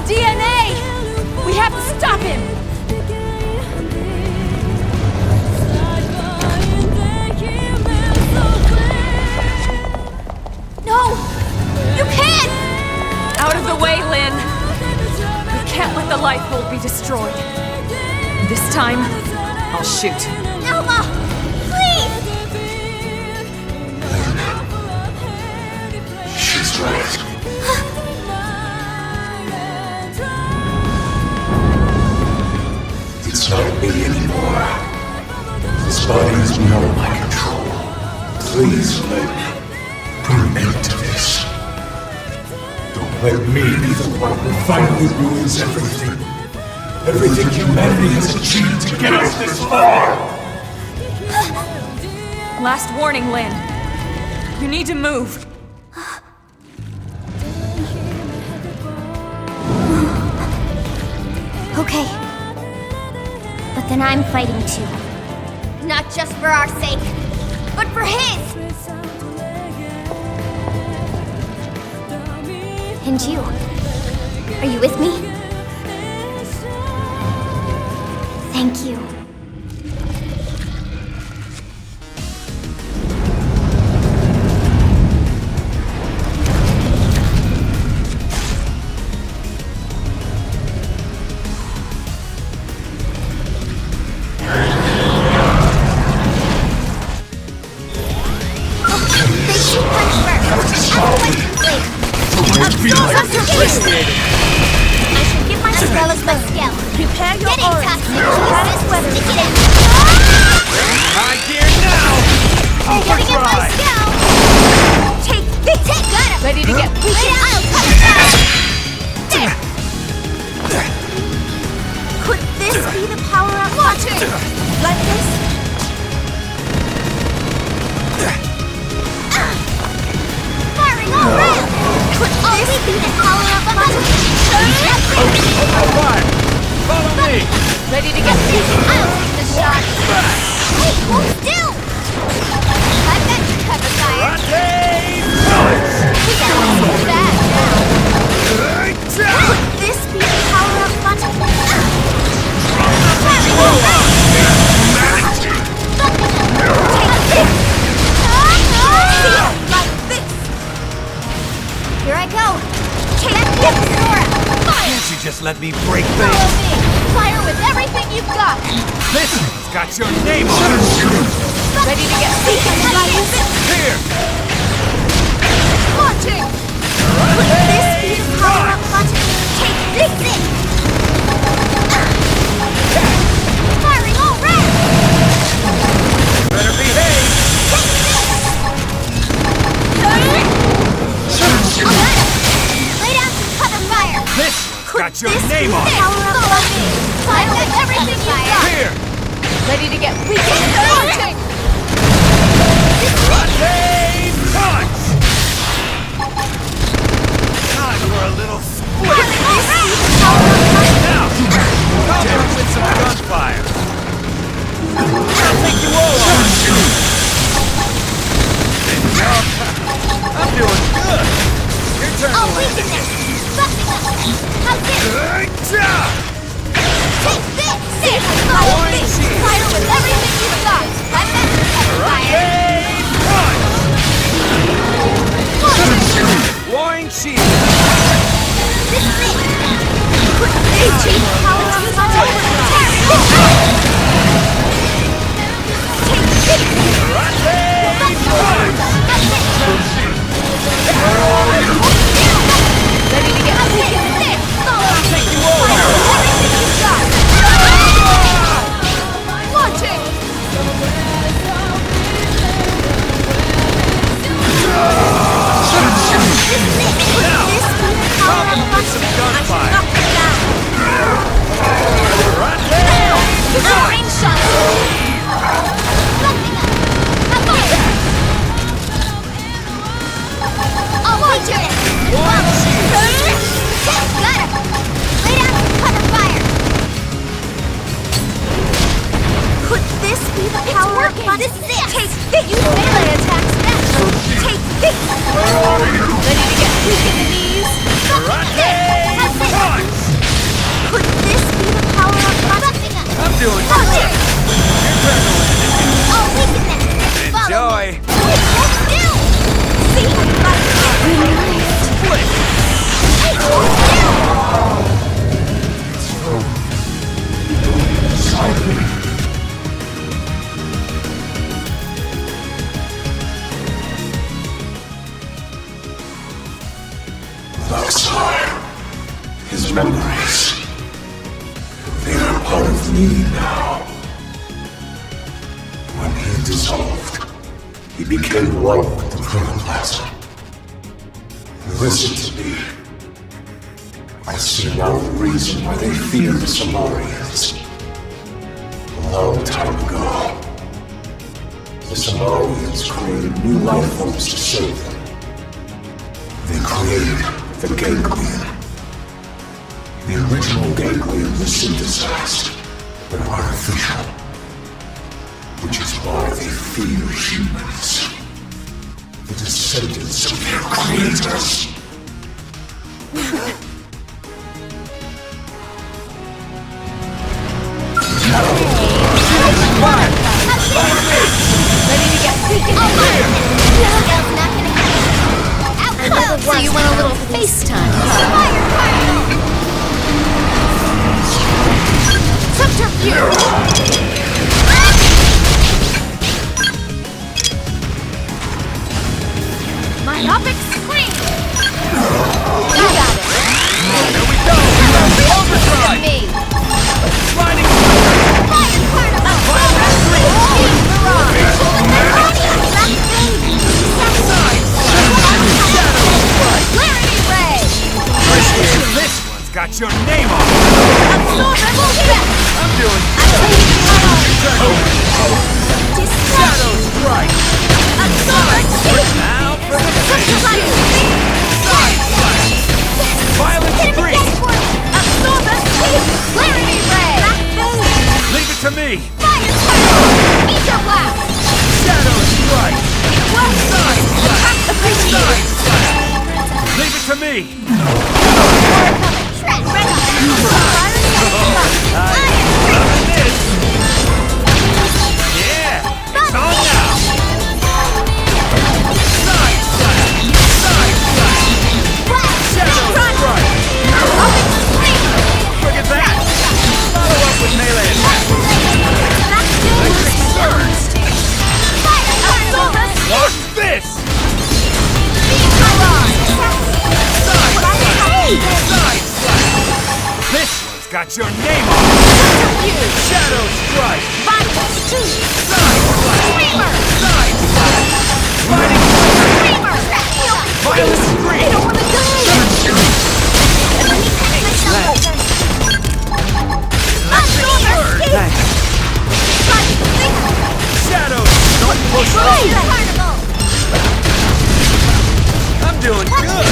DNA! We have to stop him! No! You can't! Out of the way, Lynn! We can't let the life hold be destroyed. This time, I'll shoot. Elma! Please! She's right. It's not me anymore. This body is beyond my control. Please, Lynn, put an end to this. Don't let me be the one who finally ruins everything. Everything humanity has achieved to get us this far. Last warning, Lynn. You need to move. Okay. But then I'm fighting too. Not just for our sake, but for his! And you. Are you with me? Thank you. Let me break things. Fire with everything you've got. This one's got your name on it. Ready to get Here. Launching. Could this be the power-up button? Take this. Firing all red. Better behave. Lay down some cover fire. This got your name on it! Fire with everything you got! Here! Ready to get weakened! Launching! Rotate punch! Time for a little split! Now! Cover with some gunfire! I'll take you all on! I'm doing good! Your turn to land. How's this? Take this! Follow me! Fire with everything you've got! I'm meant to cover fire! Warring shield! This is it! AG power on Ready to get weakened! I'll take you all! Fire with everything you've got! Launching! Now! Cover with some gunfire! This is range shot! I'll launch it! Got it! Lay down and cover fire! Could this be the power of button? This is it! Take this! Use melee attacks next! Take this! Ready to get weak in the knees? Could this be the power of button? I'm doing good! Your turn to land. I'll weaken them! Enjoy! Still! See? Split! Outside, his memories, they are part of me now. When he dissolved, he became one with the protoplasm. Listen to me. I see now the reason why they fear the Somarians. A long time ago, the the Somalians created new life forms to save them. They created the Ganglion. The original Ganglion was synthesized, but artificial, which is why they fear humans. The descendants of their creators. Ready to get freaking fire! So you want a little FaceTime? Subterfuge! Myopic scream! You got it! There we go! Overdrive! Me! Sliding Fire particle! Clarity ray! This one's got your name on it! I'm doing Shadow Strike! Now for the Violent Streak! Clarity ray! Leave it to me! Fire particle! Ether blast! Shadow Strike! Side Strike! Leave it to me! Yeah! It's on now! Side Strike! Shadow Strike! Look at that! Follow up with melee attack! Electric Surge! Watch this! This one's got your name on it! Shadow Strike! Side Strike! Side Strike! Fighting Violent Scream! Electric Surge! Shadow! Don't push me! I'm doing good!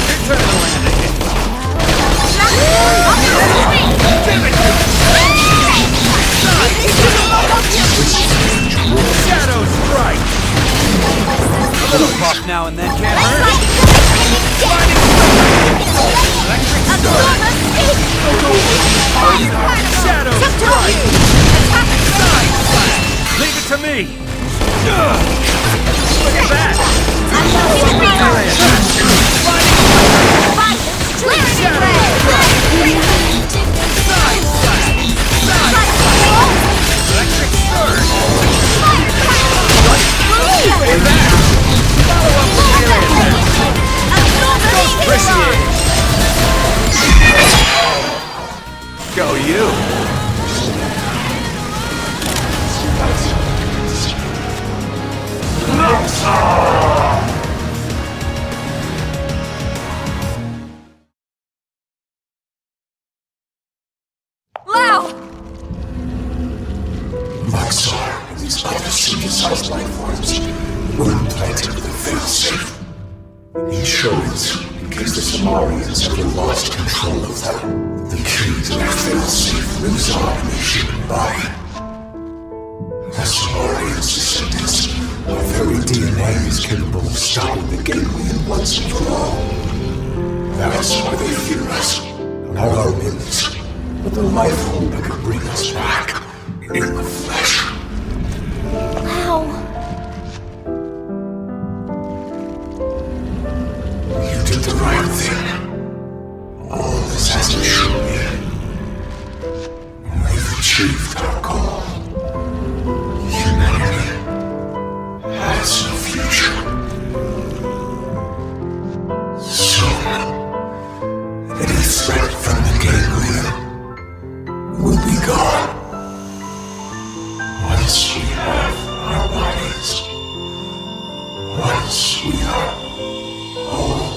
You're turning away. Shadow Strike! A little buff now and then can't hurt. Electric Surge! Shadow Strike! Side Strike! Leave it to me! Look at that! Electric Surge! Look at that! Follow up with melee attack! Don't appreciate it! Go you! Luxor and these other synthesized life forms were implanted with a failsafe. Insurance, in case the Somalians ever lost control of them. The key to that failsafe lives on in the human body. The Somalians' descendants, our very DNA is capable of stopping the Ganglion once and for all. That's why they fear us, not our limbs, but the life form that could bring us back. In the flesh. Wow. You did the right thing. All this has to show me. We've achieved our goal. Humanity has a future. Soon, any threat from the Ganglion will be gone. Once we have our bodies, once we are whole.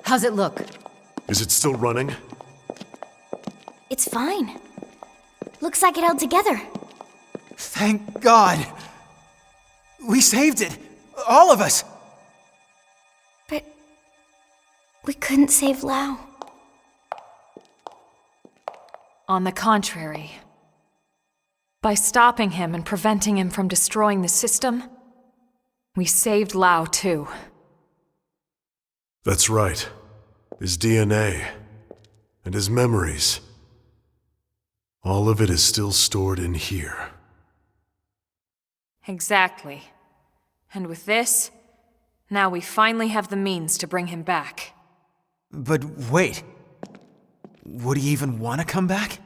How's it look? Is it still running? It's fine. Looks like it held together. Thank God. We saved it. All of us. But we couldn't save Lao. On the contrary. By stopping him and preventing him from destroying the system, we saved Lao too. That's right. His DNA and his memories. All of it is still stored in here. Exactly. And with this, now we finally have the means to bring him back. But wait. Would he even want to come back?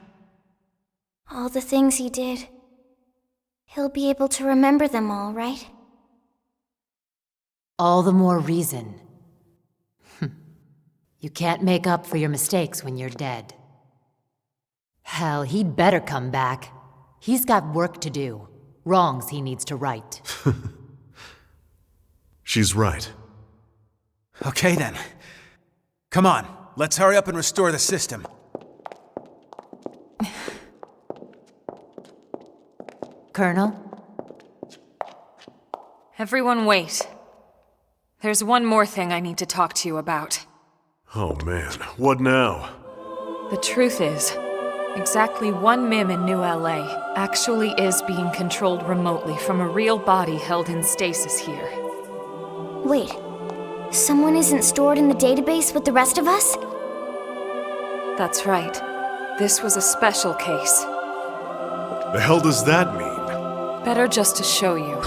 All the things he did. He'll be able to remember them all, right? All the more reason. You can't make up for your mistakes when you're dead. Hell, he'd better come back. He's got work to do. Wrongs he needs to right. She's right. Okay then. Come on, let's hurry up and restore the system. Colonel? Everyone wait. There's one more thing I need to talk to you about. Oh man, what now? The truth is, exactly one MIM in New LA actually is being controlled remotely from a real body held in stasis here. Wait, someone isn't stored in the database with the rest of us? That's right. This was a special case. The hell does that mean? Better just to show you.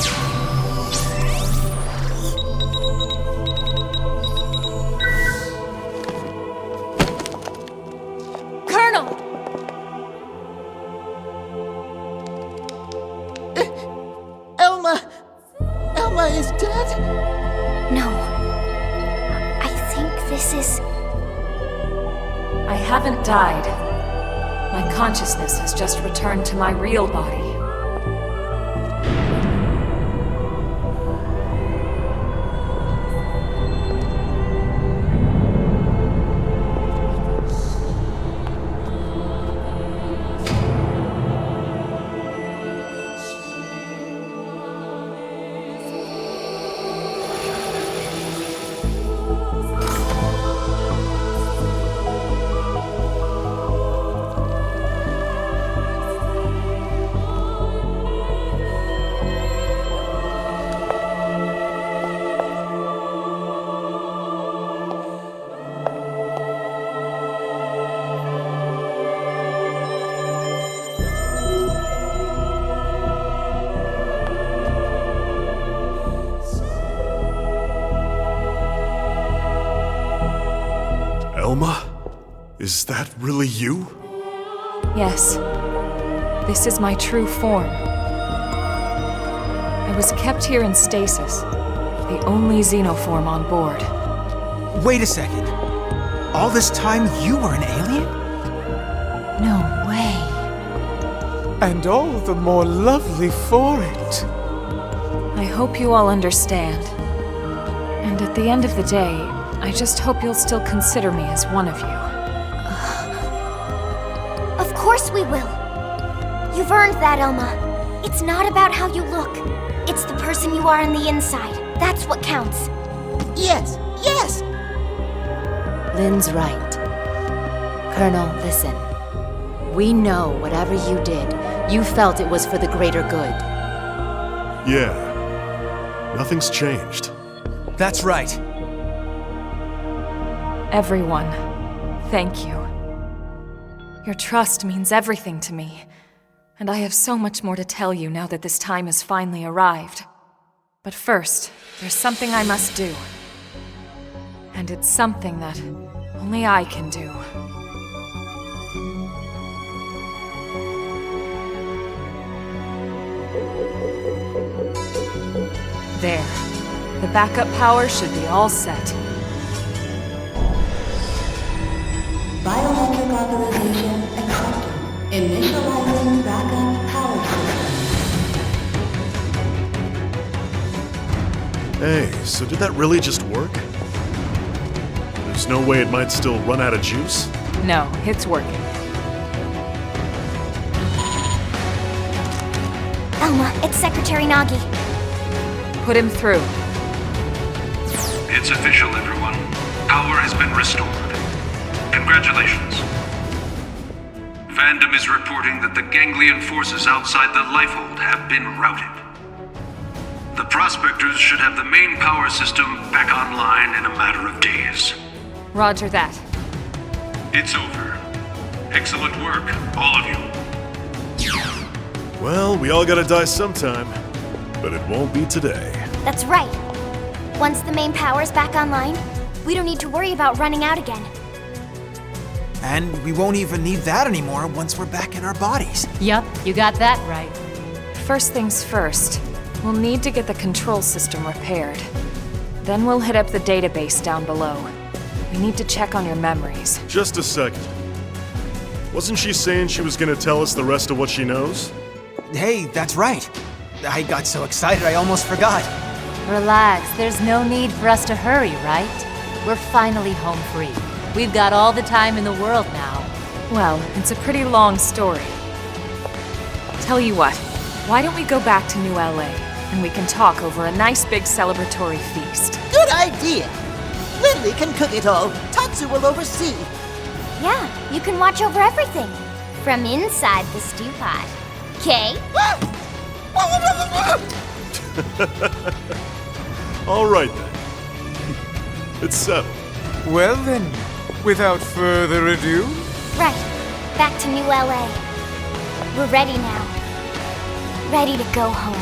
Colonel! Elma is dead? No. I think this is... I haven't died. My consciousness has just returned to my real body. Elma? Is that really you? Yes. This is my true form. I was kept here in stasis, the only xenoform on board. Wait a second. All this time you were an alien? No way. And all the more lovely for it. I hope you all understand. And at the end of the day, I just hope you'll still consider me as one of you. Of course we will. You've earned that, Elma. It's not about how you look. It's the person you are on the inside. That's what counts. Yes, yes! Lynn's right. Colonel, listen. We know whatever you did, you felt it was for the greater good. Yeah. Nothing's changed. That's right. Everyone, thank you. Your trust means everything to me, and I have so much more to tell you now that this time has finally arrived. But first, there's something I must do. And it's something that only I can do. There. The backup power should be all set. Biometric authorization accepted. Initializing backup power system. Hey, so did that really just work? There's no way it might still run out of juice? No, it's working. Elma, it's Secretary Nagi. Put him through. It's official, everyone. Power has been restored. Congratulations. Fandom is reporting that the Ganglion forces outside the Lifehold have been routed. The Prospectors should have the main power system back online in a matter of days. Roger that. It's over. Excellent work, all of you. Well, we all gotta die sometime, but it won't be today. That's right. Once the main power's back online, we don't need to worry about running out again. And we won't even need that anymore once we're back in our bodies. Yup, you got that right. First things first, we'll need to get the control system repaired. Then we'll hit up the database down below. We need to check on your memories. Just a second. Wasn't she saying she was gonna tell us the rest of what she knows? Hey, that's right. I got so excited I almost forgot. Relax, there's no need for us to hurry, right? We're finally home free. We've got all the time in the world now. Well, it's a pretty long story. Tell you what, why don't we go back to New LA, and we can talk over a nice big celebratory feast. Good idea. Lily can cook it all. Tatsu will oversee. Yeah, you can watch over everything. From inside the stew pot. Okay? All right then. It's settled. Well then, without further ado... Right. Back to New LA. We're ready now. Ready to go home.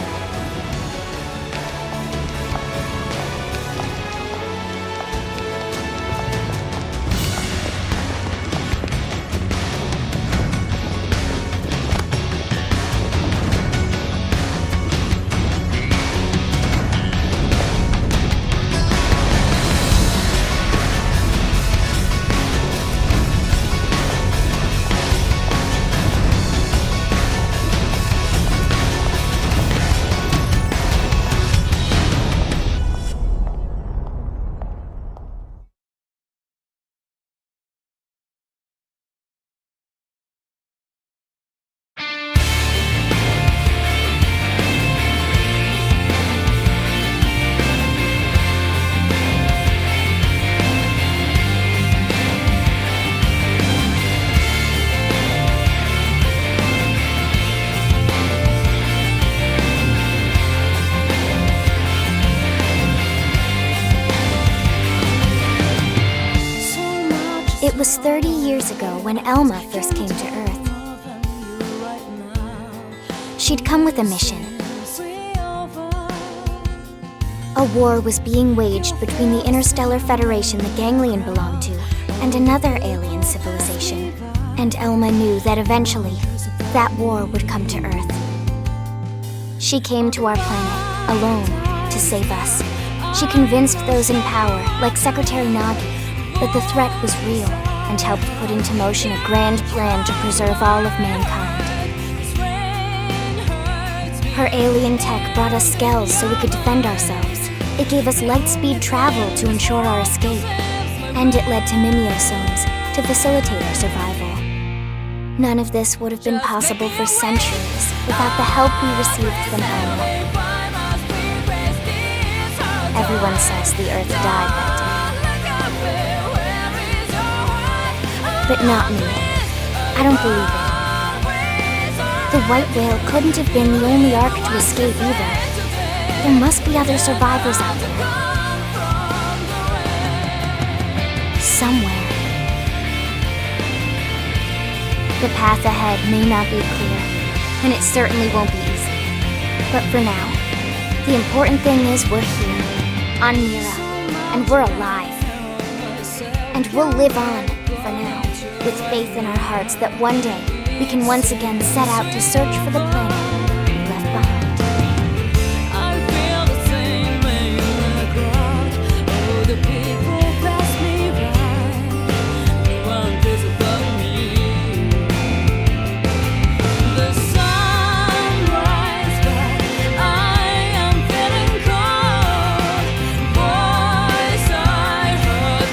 It was 30 years ago when Elma first came to Earth. She'd come with a mission. A war was being waged between the Interstellar Federation the Ganglion belonged to and another alien civilization. And Elma knew that eventually, that war would come to Earth. She came to our planet, alone, to save us. She convinced those in power, like Secretary Nagi, that the threat was real, and helped put into motion a grand plan to preserve all of mankind. Her alien tech brought us skells so we could defend ourselves. It gave us light-speed travel to ensure our escape. And it led to mimeosomes to facilitate our survival. None of this would have been possible for centuries without the help we received from Elma. Everyone says the Earth died that day. But not me. I don't believe it. The white whale couldn't have been the only Ark to escape either. There must be other survivors out there. Somewhere. The path ahead may not be clear, and it certainly won't be easy. But for now, the important thing is we're here, on Mira, and we're alive. And we'll live on, for now, with faith in our hearts that one day we can once again set out to search for the planet we left behind. Voice I heard,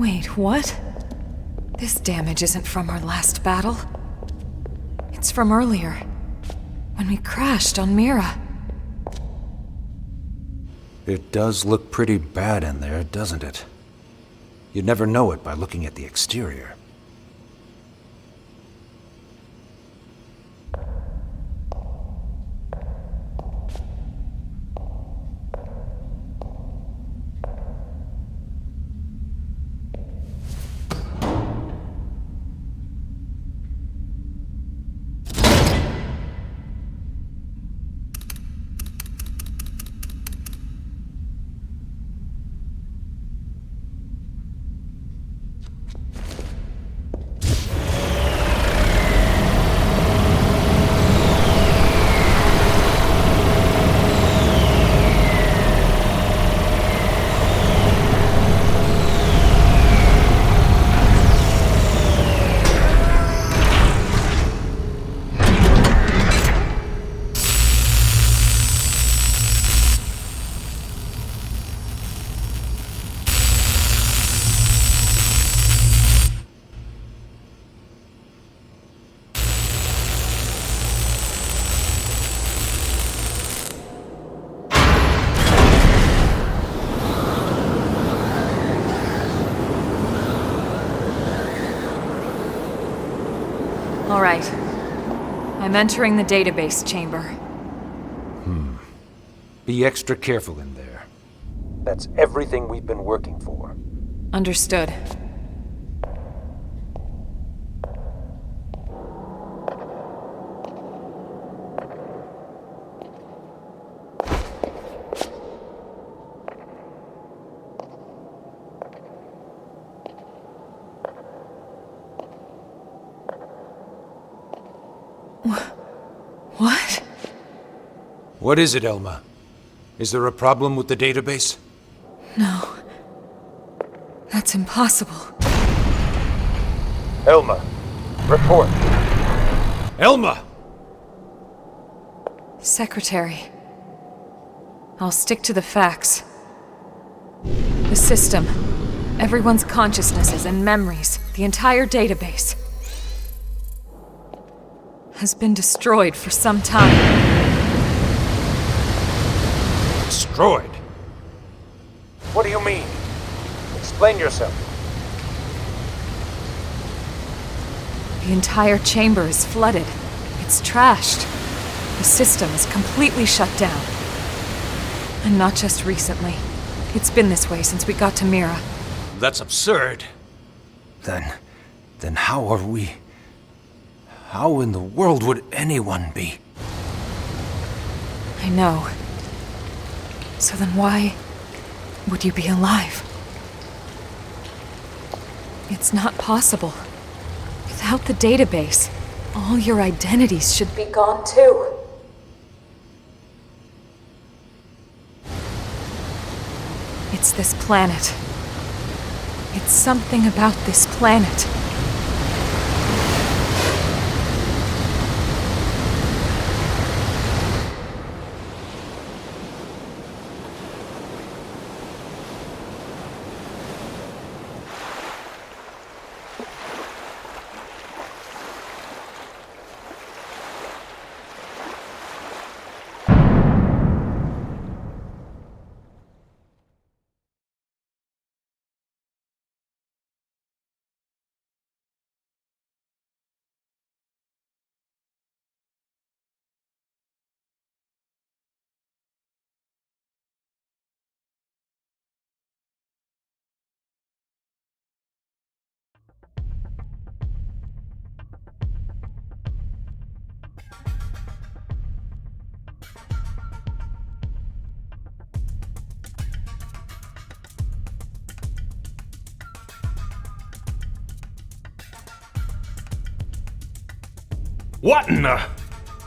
Wait, what? This damage isn't from our last battle. It's from earlier, when we crashed on Mira. It does look pretty bad in there, doesn't it? You'd never know it by looking at the exterior. All right. I'm entering the database chamber. Be extra careful in there. That's everything we've been working for. Understood. What? What is it, Elma? Is there a problem with the database? No. That's impossible. Elma, report. Elma! Secretary. I'll stick to the facts. The system, everyone's consciousnesses and memories, the entire database, has been destroyed for some time. Destroyed? What do you mean? Explain yourself. The entire chamber is flooded. It's trashed. The system is completely shut down. And not just recently. It's been this way since we got to Mira. That's absurd. Then how are we... How in the world would anyone be? I know. So then why would you be alive? It's not possible. Without the database, all your identities should be gone too. It's this planet. It's something about this planet.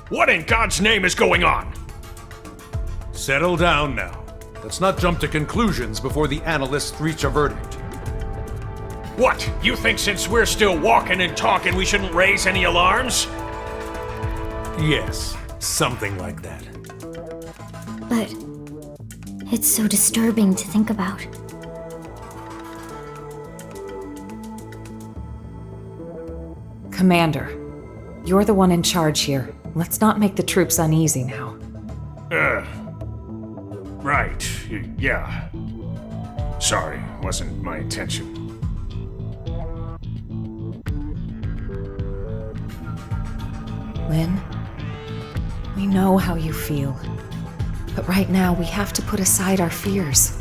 What in God's name is going on? Settle down now. Let's not jump to conclusions before the analysts reach a verdict. What? You think since we're still walking and talking we shouldn't raise any alarms? Yes, something like that. But it's so disturbing to think about. Commander, you're the one in charge here. Let's not make the troops uneasy now. Right. Yeah. Sorry, wasn't my intention. Lynn, we know how you feel. But right now, we have to put aside our fears.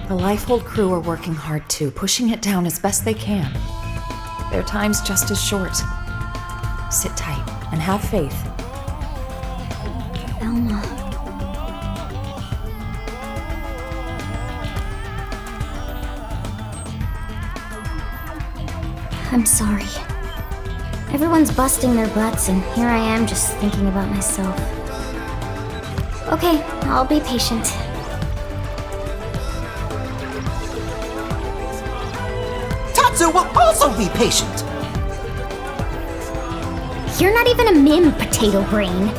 The Lifehold crew are working hard too, pushing it down as best they can. Their time's just as short. Sit tight and have faith. Elma. I'm sorry. Everyone's busting their butts, and here I am just thinking about myself. Okay, I'll be patient. Tatsu will also be patient. You're not even a mim, potato brain.